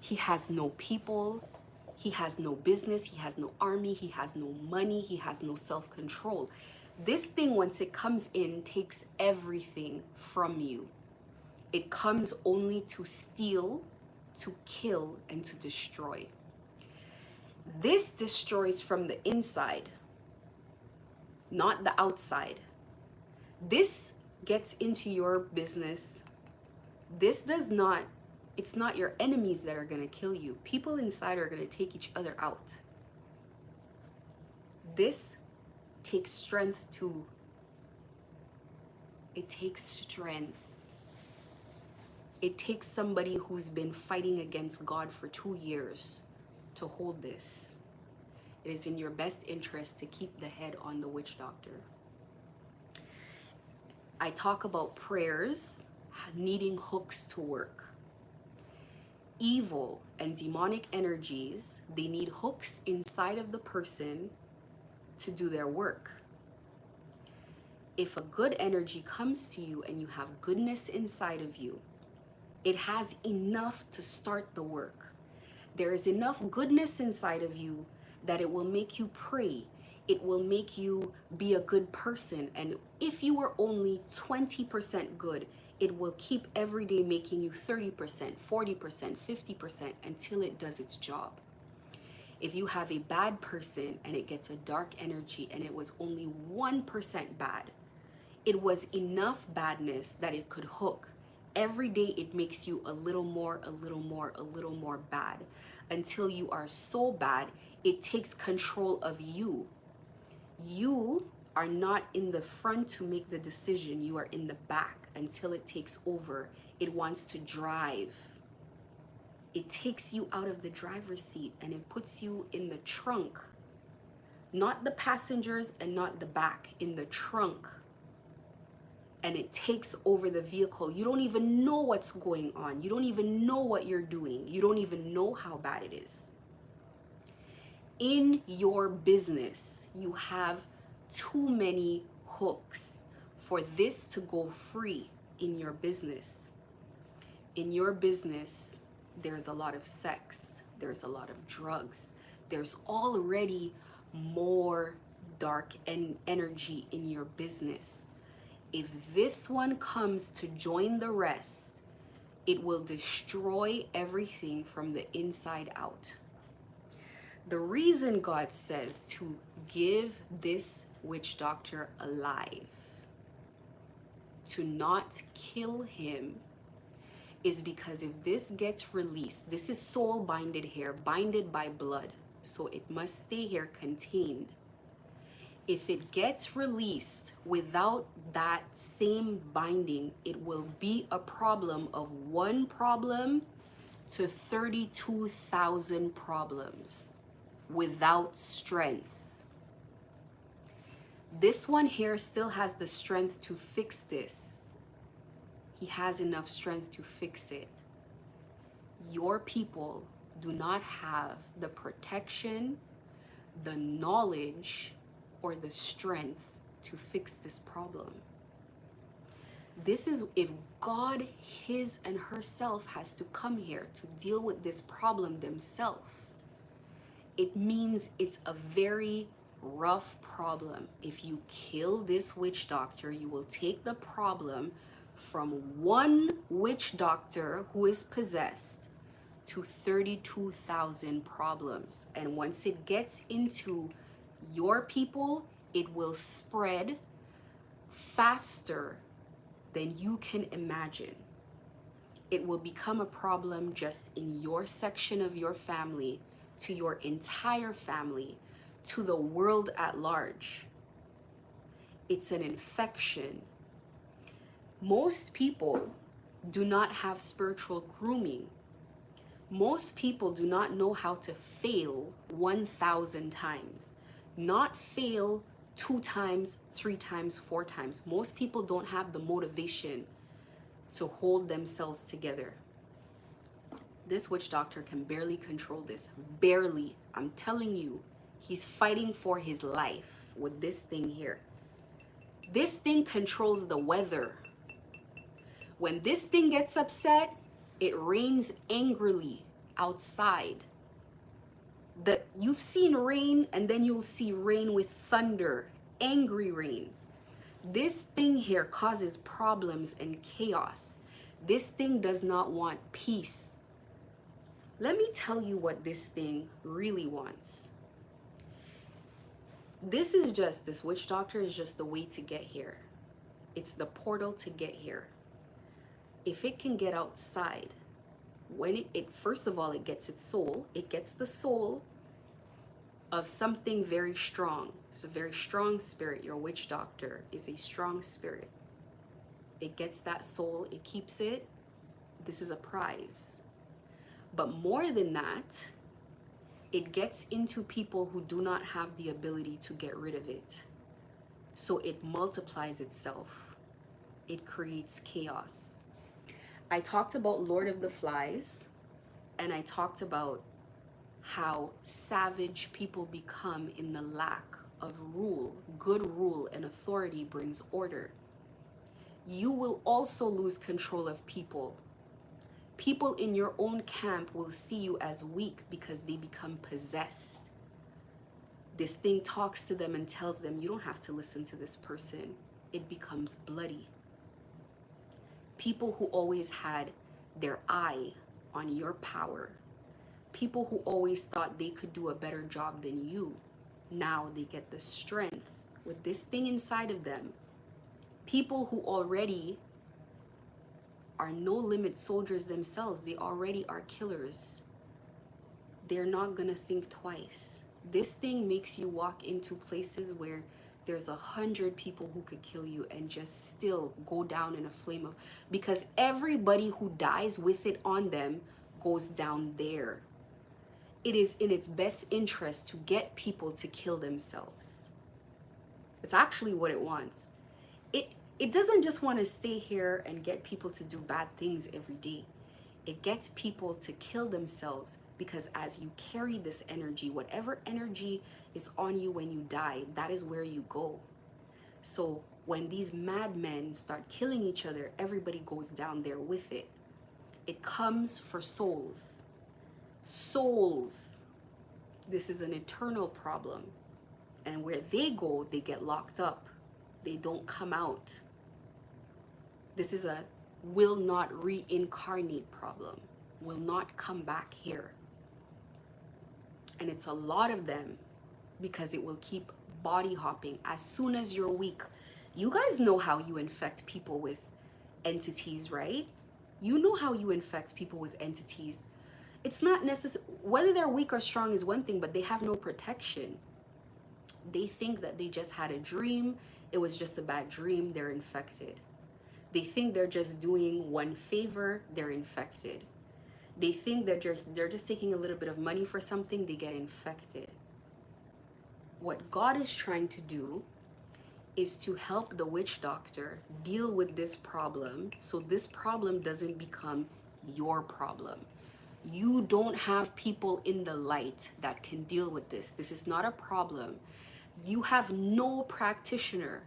He has no people. He has no business. He has no army. He has no money. He has no self-control. This thing, once it comes in, takes everything from you. It comes only to steal, to kill, and to destroy. This destroys from the inside, not the outside. This gets into your business. This does not, it's not your enemies that are going to kill you. People inside are going to take each other out. This takes strength to, it takes strength. It takes somebody who's been fighting against God for 2 years to hold this. It is in your best interest to keep the head on the witch doctor. I talk about prayers needing hooks to work. Evil and demonic energies, they need hooks inside of the person to do their work. If a good energy comes to you and you have goodness inside of you, it has enough to start the work. There is enough goodness inside of you that it will make you pray. It will make you be a good person. And if you were only 20% good, it will keep every day making you 30%, 40%, 50% until it does its job. If you have a bad person and it gets a dark energy and it was only 1% bad, it was enough badness that it could hook. Every day it makes you a little more, a little more, a little more bad until you are so bad, it takes control of you. You are not in the front to make the decision. You are in the back until it takes over. It wants to drive. It takes you out of the driver's seat and it puts you in the trunk. Not the passengers and not the back, in the trunk. And it takes over the vehicle. You don't even know what's going on. You don't even know what you're doing. You don't even know how bad it is. In your business, you have too many hooks for this to go free in your business. In your business, there's a lot of sex. There's a lot of drugs. There's already more dark energy in your business. If this one comes to join the rest, it will destroy everything from the inside out. The reason God says to give this witch doctor alive, to not kill him, is because if this gets released, this is soul binded here, binded by blood, so it must stay here contained. If it gets released without that same binding, it will be a problem of one problem to 32,000 problems without strength. This one here still has the strength to fix this. He has enough strength to fix it. Your people do not have the protection, the knowledge, or the strength to fix this problem. This is if God, his and herself, has to come here to deal with this problem themselves. It means it's a very rough problem. If you kill this witch doctor, you will take the problem from one witch doctor who is possessed to 32,000 problems. And once it gets into your people, it will spread faster than you can imagine. It will become a problem just in your section of your family, to your entire family, to the world at large. It's an infection. Most people do not have spiritual grooming. Most people do not know how to fail 1,000 times. Not fail 2 times, 3 times, 4 times. Most people don't have the motivation to hold themselves together. This witch doctor can barely control this. Barely. I'm telling you, he's fighting for his life with this thing here. This thing controls the weather. When this thing gets upset, it rains angrily outside. You've seen rain, and then you'll see rain with thunder, angry rain. This thing here causes problems and chaos. This thing does not want peace. Let me tell you what this thing really wants. This witch doctor is just the way to get here. It's the portal to get here. If it can get outside, when it first of all, it gets its soul. It gets the soul of something very strong. It's a very strong spirit. Your witch doctor is a strong spirit. It gets that soul, it keeps it. This is a prize. But more than that, It gets into people who do not have the ability to get rid of it. So it multiplies itself. It creates chaos. I talked about Lord of the Flies, and I talked about how savage people become in the lack of rule. Good rule and authority brings order. You will also lose control of people. People in your own camp will see you as weak because they become possessed. This thing talks to them and tells them, you don't have to listen to this person. It becomes bloody. People who always had their eye on your power, people who always thought they could do a better job than you, now they get the strength with this thing inside of them. People who already are no limit soldiers themselves, they already are killers. They're not gonna think twice. This thing makes you walk into places where there's 100 people who could kill you and just still go down in a flame of, because everybody who dies with it on them goes down there. It is in its best interest to get people to kill themselves. It's actually what it wants. It doesn't just want to stay here and get people to do bad things every day. It gets people to kill themselves because as you carry this energy, whatever energy is on you when you die, that is where you go. So when these madmen start killing each other, everybody goes down there with it. It comes for souls. Souls. This is an eternal problem. And where they go, they get locked up. They don't come out. This is a will not reincarnate problem. Will not come back here. And it's a lot of them because it will keep body hopping. As soon as you're weak, you guys know how you infect people with entities, right? You know how you infect people with entities. It's not necessary, whether they're weak or strong is one thing, but they have no protection. They think that they just had a dream. It was just a bad dream. They're infected. They think they're just doing one favor. They're infected. They think they're just taking a little bit of money for something. They get infected. What God is trying to do is to help the witch doctor deal with this problem so this problem doesn't become your problem. You don't have people in the light that can deal with this. This is not a problem. You have no practitioner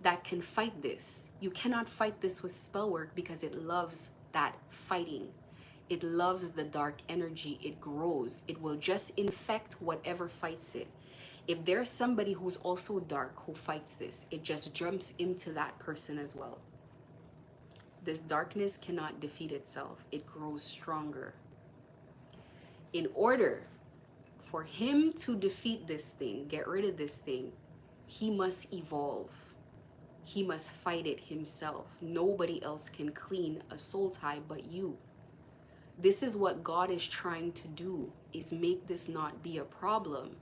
that can fight this. You cannot fight this with spell work because it loves that fighting. It loves the dark energy. It grows. It will just infect whatever fights it. If there's somebody who's also dark who fights this, it just jumps into that person as well. This darkness cannot defeat itself. It grows stronger. In order for him to defeat this thing, get rid of this thing, he must evolve. He must fight it himself. Nobody else can clean a soul tie but you. This is what God is trying to do, is make this not be a problem.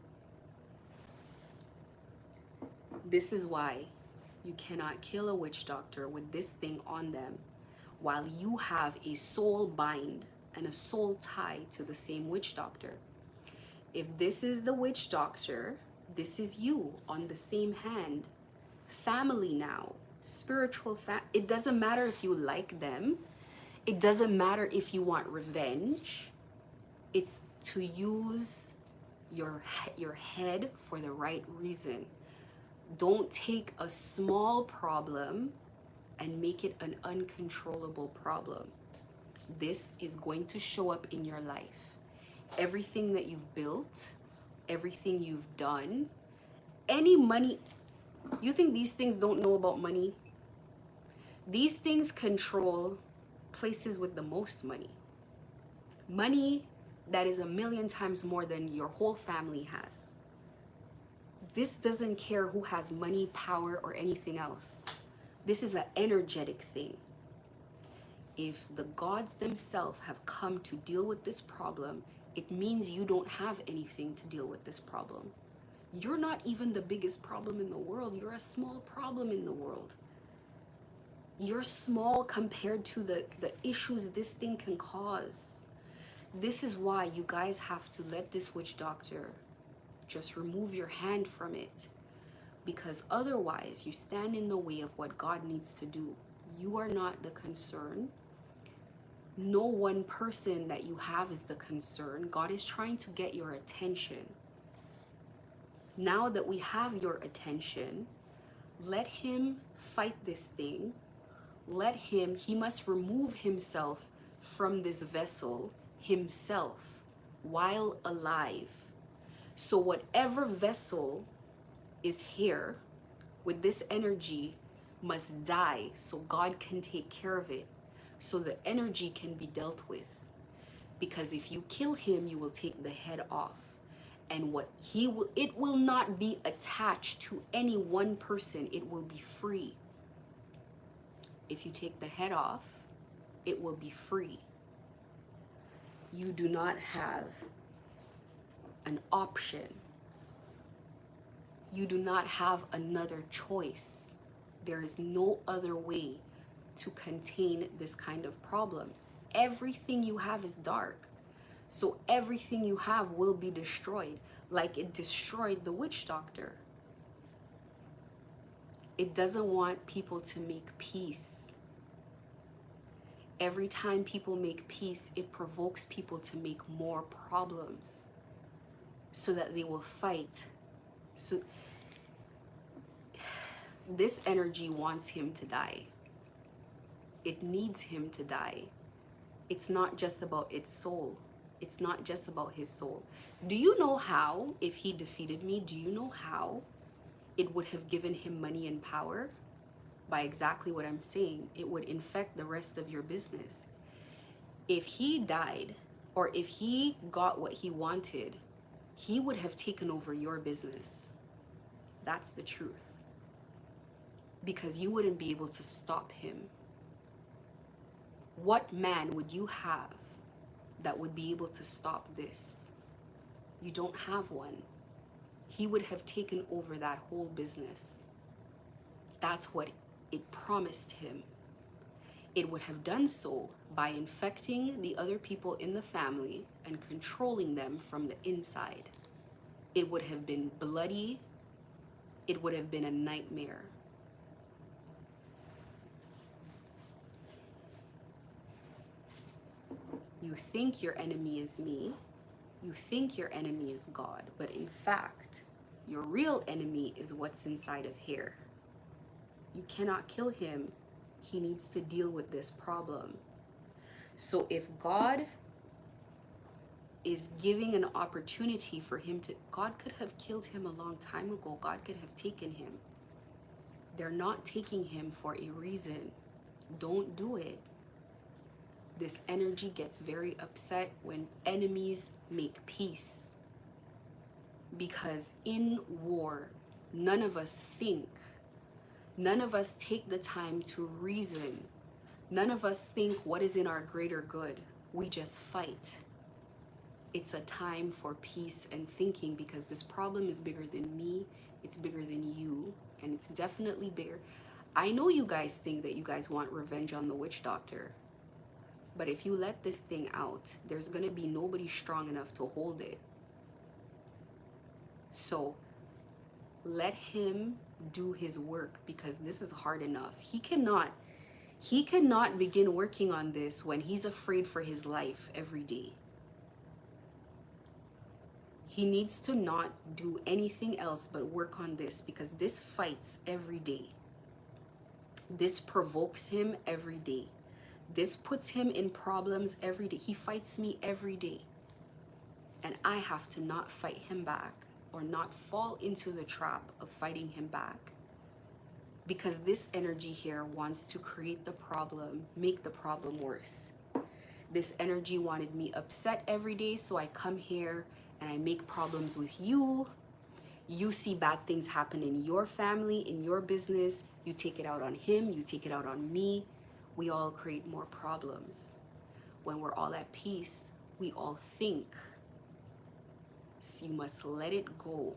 This is why you cannot kill a witch doctor with this thing on them while you have a soul bind and a soul tie to the same witch doctor. If this is the witch doctor, this is you on the same hand. Family now, spiritual it doesn't matter if you like them. It doesn't matter if you want revenge. It's to use your head for the right reason. Don't take a small problem and make it an uncontrollable problem. This is going to show up in your life. Everything that you've built, everything you've done, any money. You think these things don't know about money? These things control places with the most money. Money that is 1,000,000 times more than your whole family has. This doesn't care who has money, power, or anything else. This is an energetic thing. If the gods themselves have come to deal with this problem, it means you don't have anything to deal with this problem. You're not even the biggest problem in the world. You're a small problem in the world. You're small compared to the issues this thing can cause. This is why you guys have to let this witch doctor just remove your hand from it, because otherwise you stand in the way of what God needs to do. You are not the concern. No one person that you have is the concern. God is trying to get your attention. Now that we have your attention, let him fight this thing. He must remove himself from this vessel himself while alive. So whatever vessel is here with this energy must die so God can take care of it, so the energy can be dealt with. Because if you kill him, you will take the head off. And it will not be attached to any one person. It will be free. If you take the head off, it will be free. You do not have an option. You do not have another choice. There is no other way to contain this kind of problem. Everything you have is dark. So everything you have will be destroyed, like it destroyed the witch doctor. It doesn't want people to make peace. Every time people make peace, it provokes people to make more problems so that they will fight. So this energy wants him to die. It needs him to die. It's not just about its soul. It's not just about his soul. Do you know how, if he defeated me, do you know how it would have given him money and power? By exactly what I'm saying. It would infect the rest of your business. If he died, or if he got what he wanted, he would have taken over your business. That's the truth. Because you wouldn't be able to stop him. What man would you have that would be able to stop this? You don't have one. He would have taken over that whole business. That's what it promised him. It would have done so by infecting the other people in the family and controlling them from the inside. It would have been bloody. It would have been a nightmare. You think your enemy is me. You think your enemy is God. But in fact, your real enemy is what's inside of here. You cannot kill him. He needs to deal with this problem. So if God is giving an opportunity for him to, God could have killed him a long time ago. God could have taken him. They're not taking him for a reason. Don't do it. This energy gets very upset when enemies make peace. Because in war, none of us think. None of us take the time to reason. None of us think what is in our greater good. We just fight. It's a time for peace and thinking, because this problem is bigger than me. It's bigger than you. And it's definitely bigger. I know you guys think that you guys want revenge on the witch doctor. But if you let this thing out, there's going to be nobody strong enough to hold it. So let him do his work, because this is hard enough. He cannot begin working on this when he's afraid for his life every day. He needs to not do anything else but work on this, because this fights every day. This provokes him every day. This puts him in problems every day. He fights me every day. And I have to not fight him back, or not fall into the trap of fighting him back. Because this energy here wants to create the problem, make the problem worse. This energy wanted me upset every day, so I come here and I make problems with you. You see bad things happen in your family, in your business. You take it out on him, you take it out on me. We all create more problems. When we're all at peace, we all think. So you must let it go.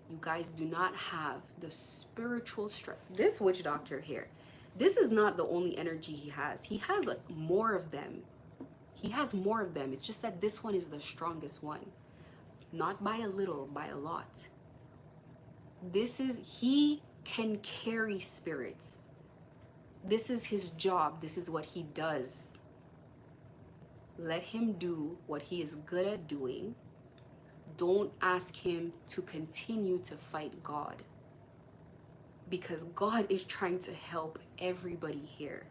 You guys do not have the spiritual strength. This witch doctor here, this is not the only energy he has. He has more of them. He has more of them. It's just that this one is the strongest one. Not by a little, by a lot. He can carry spirits. This is his job. This is what he does. Let him do what he is good at doing. Don't ask him to continue to fight God, because God is trying to help everybody here.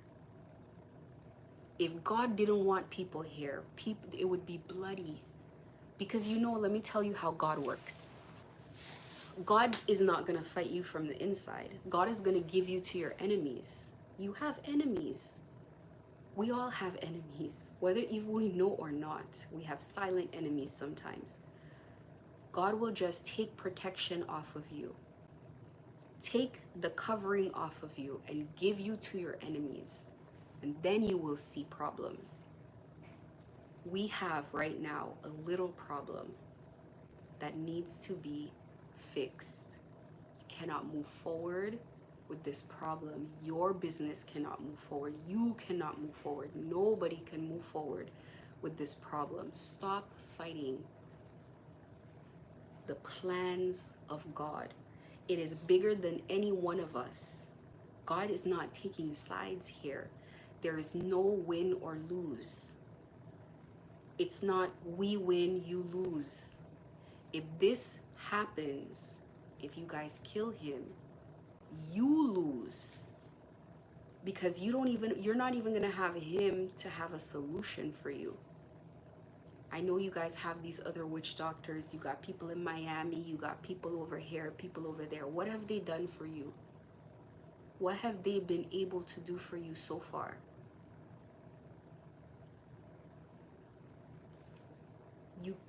If God didn't want people here, it would be bloody. Because let me tell you how God works. God is not going to fight you from the inside. God is going to give you to your enemies. You have enemies. We all have enemies, whether even we know or not. We have silent enemies sometimes. God will just take protection off of you, take the covering off of you, and give you to your enemies. And then you will see problems. We have right now a little problem that needs to be fixed. You cannot move forward with this problem. Your business cannot move forward. You cannot move forward. Nobody can move forward with this problem. Stop fighting the plans of God. It is bigger than any one of us. God is not taking sides here. There is no win or lose. It's not we win, you lose. If this happens, if you guys kill him, you lose. Because you're not even gonna have him to have a solution for you. I know you guys have these other witch doctors. You got people in Miami, you got people over here, people over there. What have they done for you? What have they been able to do for you so far?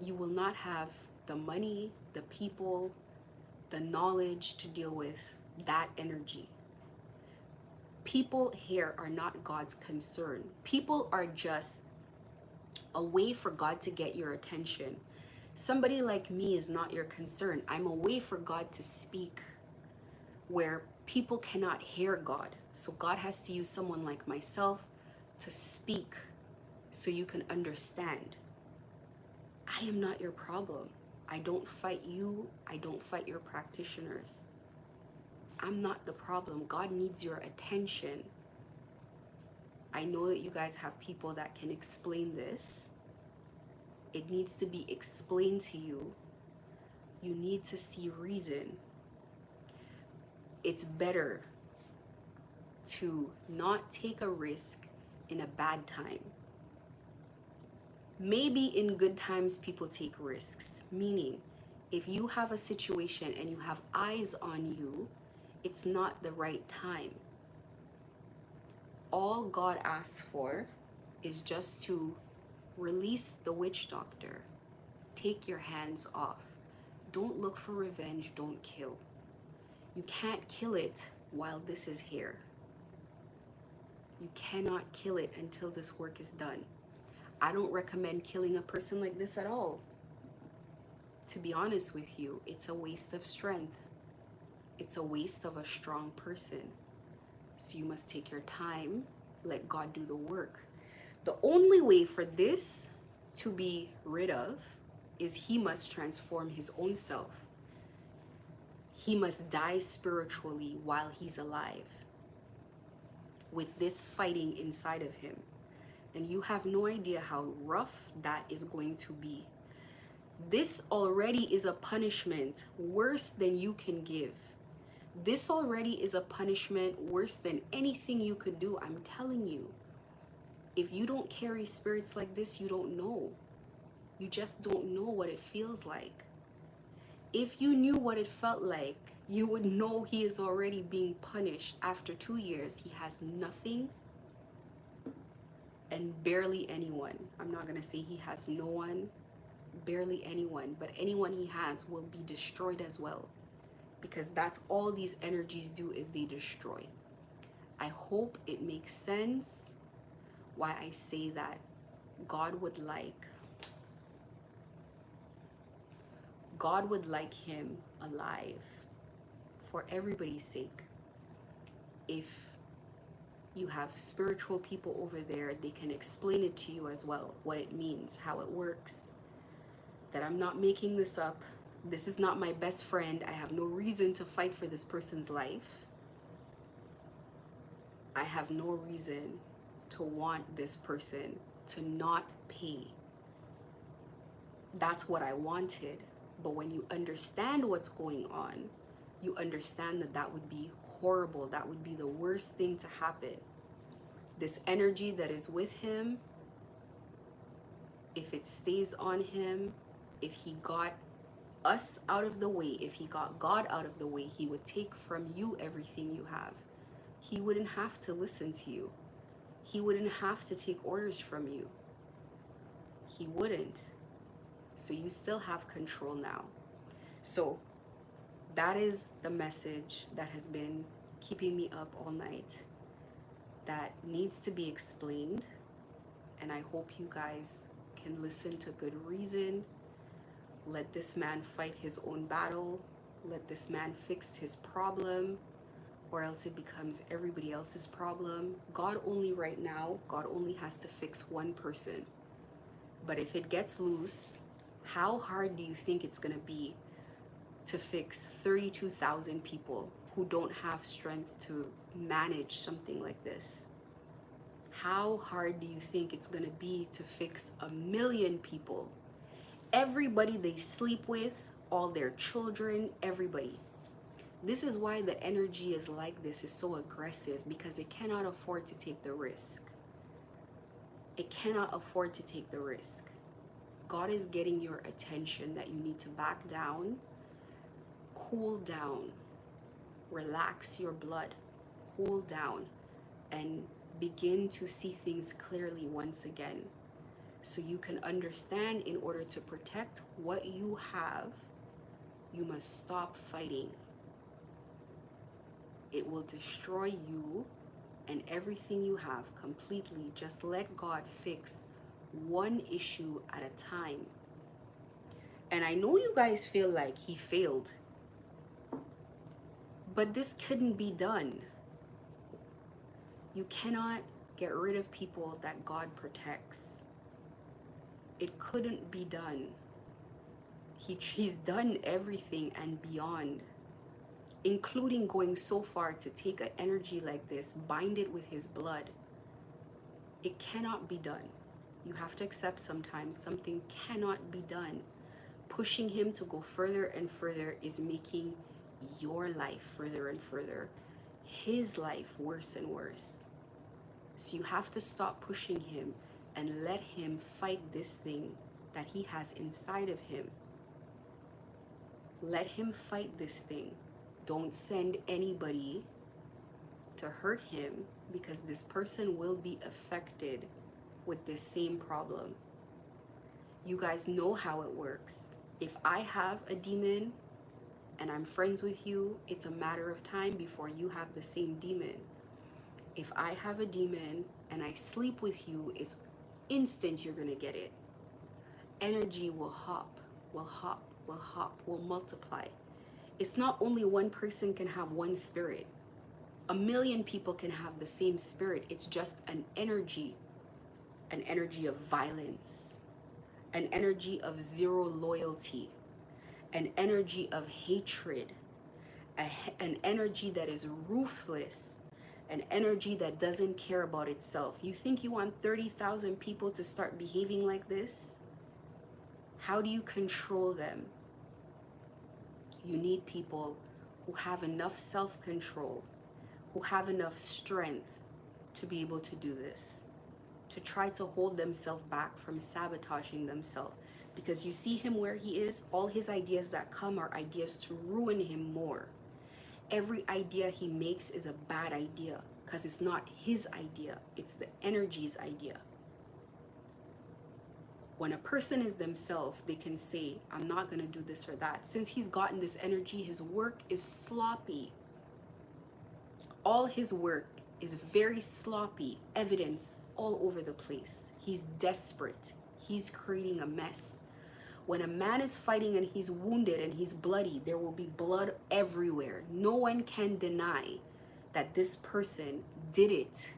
You will not have the money, the people, the knowledge to deal with that energy. People here are not God's concern. People are just a way for God to get your attention. Somebody like me is not your concern. I'm a way for God to speak where people cannot hear God. So God has to use someone like myself to speak so you can understand. I am not your problem. I don't fight you. I don't fight your practitioners. I'm not the problem. God needs your attention. I know that you guys have people that can explain this. It needs to be explained to you. You need to see reason. It's better to not take a risk in a bad time. Maybe in good times people take risks, meaning if you have a situation and you have eyes on you, it's not the right time. All God asks for is just to release the witch doctor. Take your hands off. Don't look for revenge. Don't kill. You can't kill it while this is here. You cannot kill it until this work is done. I don't recommend killing a person like this at all. To be honest with you, it's a waste of strength. It's a waste of a strong person. So you must take your time, let God do the work. The only way for this to be rid of is he must transform his own self. He must die spiritually while he's alive, with this fighting inside of him. And you have no idea how rough that is going to be. This already is a punishment worse than you can give. This already is a punishment worse than anything you could do. I'm telling you, if you don't carry spirits like this, you don't know. You just don't know what it feels like. If you knew what it felt like, you would know he is already being punished. After 2 years, he has nothing and barely anyone. I'm not gonna say he has no one, barely anyone, but anyone he has will be destroyed as well. Because that's all these energies do, is they destroy. I hope it makes sense why I say that God would like him alive for everybody's sake. If You have spiritual people over there. They can explain it to you as well, what it means, how it works. That I'm not making this up. This is not my best friend. I have no reason to fight for this person's life. I have no reason to want this person to not pay. That's what I wanted. But when you understand what's going on, you understand that that would be horrible. That would be the worst thing to happen. This energy that is with him, if it stays on him, if he got us out of the way, if he got God out of the way, he would take from you everything you have. He wouldn't have to listen to you. He wouldn't have to take orders from you. He wouldn't. So you still have control now. So that is the message that has been keeping me up all night, that needs to be explained. And I hope you guys can listen to good reason. Let this man fight his own battle. Let this man fix his problem, or else it becomes everybody else's problem. God only right now, God only has to fix one person. But if it gets loose, how hard do you think it's gonna be to fix 32,000 people who don't have strength to manage something like this? How hard do you think it's gonna be to fix 1,000,000 people? Everybody they sleep with, all their children, everybody. This is why the energy is like this, is so aggressive, because it cannot afford to take the risk. It cannot afford to take the risk. God is getting your attention that you need to back down, cool down, relax your blood, cool down, and begin to see things clearly once again. So you can understand, in order to protect what you have, you must stop fighting. It will destroy you and everything you have completely. Just let God fix one issue at a time. And I know you guys feel like he failed, but this couldn't be done. You cannot get rid of people that God protects. It couldn't be done. He's done everything and beyond, including going so far to take an energy like this, bind it with his blood. It cannot be done. You have to accept sometimes something cannot be done. Pushing him to go further and further is making your life further and further, his life worse and worse. So you have to stop pushing him and let him fight this thing that he has inside of him. Let him fight this thing. Don't send anybody to hurt him, because this person will be affected with this same problem. You guys know how it works. If I have a demon and I'm friends with you, it's a matter of time before you have the same demon. If I have a demon and I sleep with you, it's instant you're gonna get it. Energy will hop, will hop, will hop, will multiply. It's not only one person can have one spirit. 1,000,000 people can have the same spirit. It's just an energy of violence, an energy of zero loyalty, an energy of hatred, an energy that is ruthless, an energy that doesn't care about itself. You think you want 30,000 people to start behaving like this? How do you control them? You need people who have enough self-control, who have enough strength to be able to do this, to try to hold themselves back from sabotaging themselves. Because you see him where he is, all his ideas that come are ideas to ruin him more. Every idea he makes is a bad idea, because it's not his idea, it's the energy's idea. When a person is themselves, they can say, I'm not going to do this or that. Since he's gotten this energy, his work is sloppy. All his work is very sloppy, evidence all over the place. He's desperate. He's creating a mess. When a man is fighting and he's wounded and he's bloody, there will be blood everywhere. No one can deny that this person did it.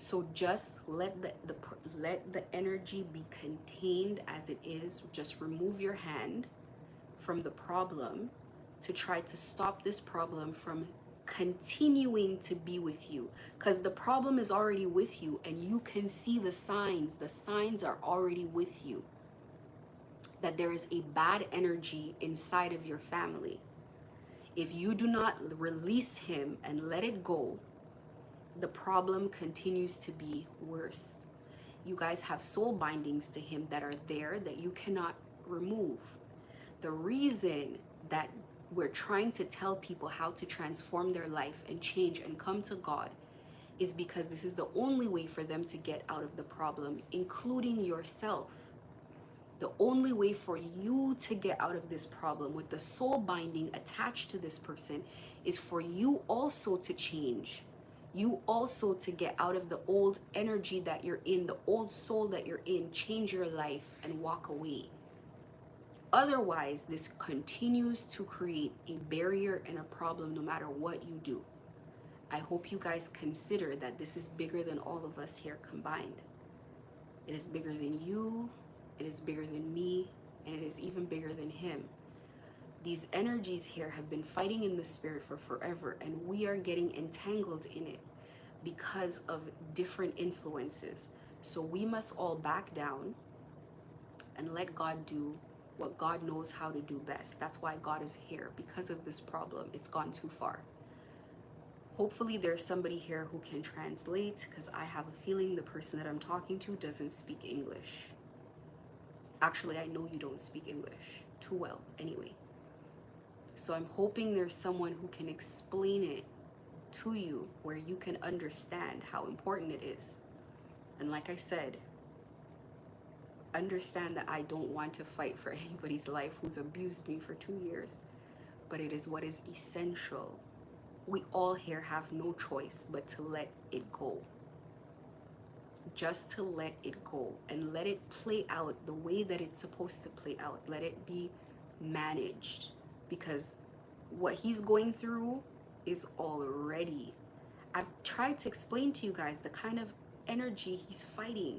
So just let the energy be contained as it is. Just remove your hand from the problem to try to stop this problem from continuing to be with you, because the problem is already with you and you can see the signs are already with you, that there is a bad energy inside of your family. If you do not release him and let it go, the problem continues to be worse. You guys have soul bindings to him that are there that you cannot remove. The reason that we're trying to tell people how to transform their life and change and come to God is because this is the only way for them to get out of the problem, including yourself. The only way for you to get out of this problem with the soul binding attached to this person is for you also to change. You also to get out of the old energy that you're in, the old soul that you're in, change your life and walk away. Otherwise, this continues to create a barrier and a problem no matter what you do. I hope you guys consider that this is bigger than all of us here combined. It is bigger than you, it is bigger than me, and it is even bigger than him. These energies here have been fighting in the spirit for forever, and we are getting entangled in it because of different influences. So we must all back down and let God do what God knows how to do best. That's why God is here, because of this problem. It's gone too far. Hopefully there's somebody here who can translate, because I have a feeling the person that I'm talking to doesn't speak English. Actually, I know you don't speak English too well anyway. So I'm hoping there's someone who can explain it to you where you can understand how important it is. And like I said, understand that I don't want to fight for anybody's life who's abused me for 2 years, but it is what is essential. We all here have no choice but to let it go. Just to let it go and let it play out the way that it's supposed to play out. Let it be managed, because what he's going through is already, I've tried to explain to you guys the kind of energy he's fighting.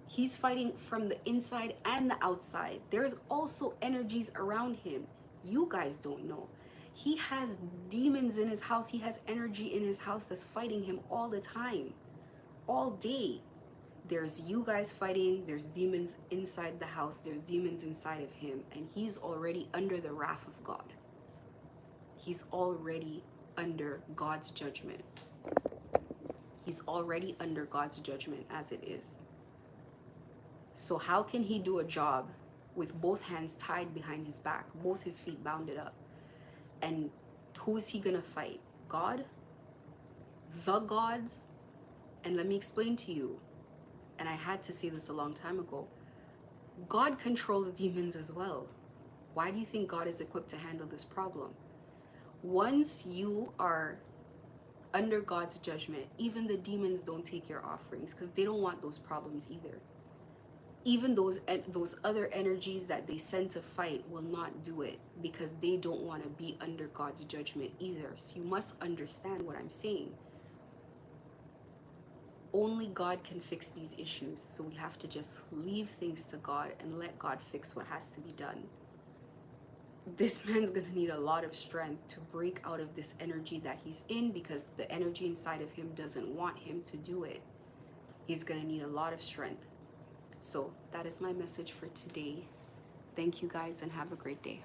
He's fighting from the inside and the outside. There's also energies around him. You guys don't know. He has demons in his house. He has energy in his house that's fighting him all the time, all day. There's you guys fighting. There's demons inside the house. There's demons inside of him. And he's already under the wrath of God. He's already under God's judgment. He's already under God's judgment as it is. So how can he do a job with both hands tied behind his back, both his feet bounded up? And who is he gonna fight? God? The gods? And let me explain to you, and I had to say this a long time ago, God controls demons as well. Why do you think God is equipped to handle this problem? Once you are under God's judgment, even the demons don't take your offerings, because they don't want those problems either. Even those other energies that they send to fight will not do it, because they don't want to be under God's judgment either. So you must understand what I'm saying. Only God can fix these issues. So we have to just leave things to God and let God fix what has to be done. This man's going to need a lot of strength to break out of this energy that he's in, because the energy inside of him doesn't want him to do it. He's going to need a lot of strength. So that is my message for today. Thank you guys and have a great day.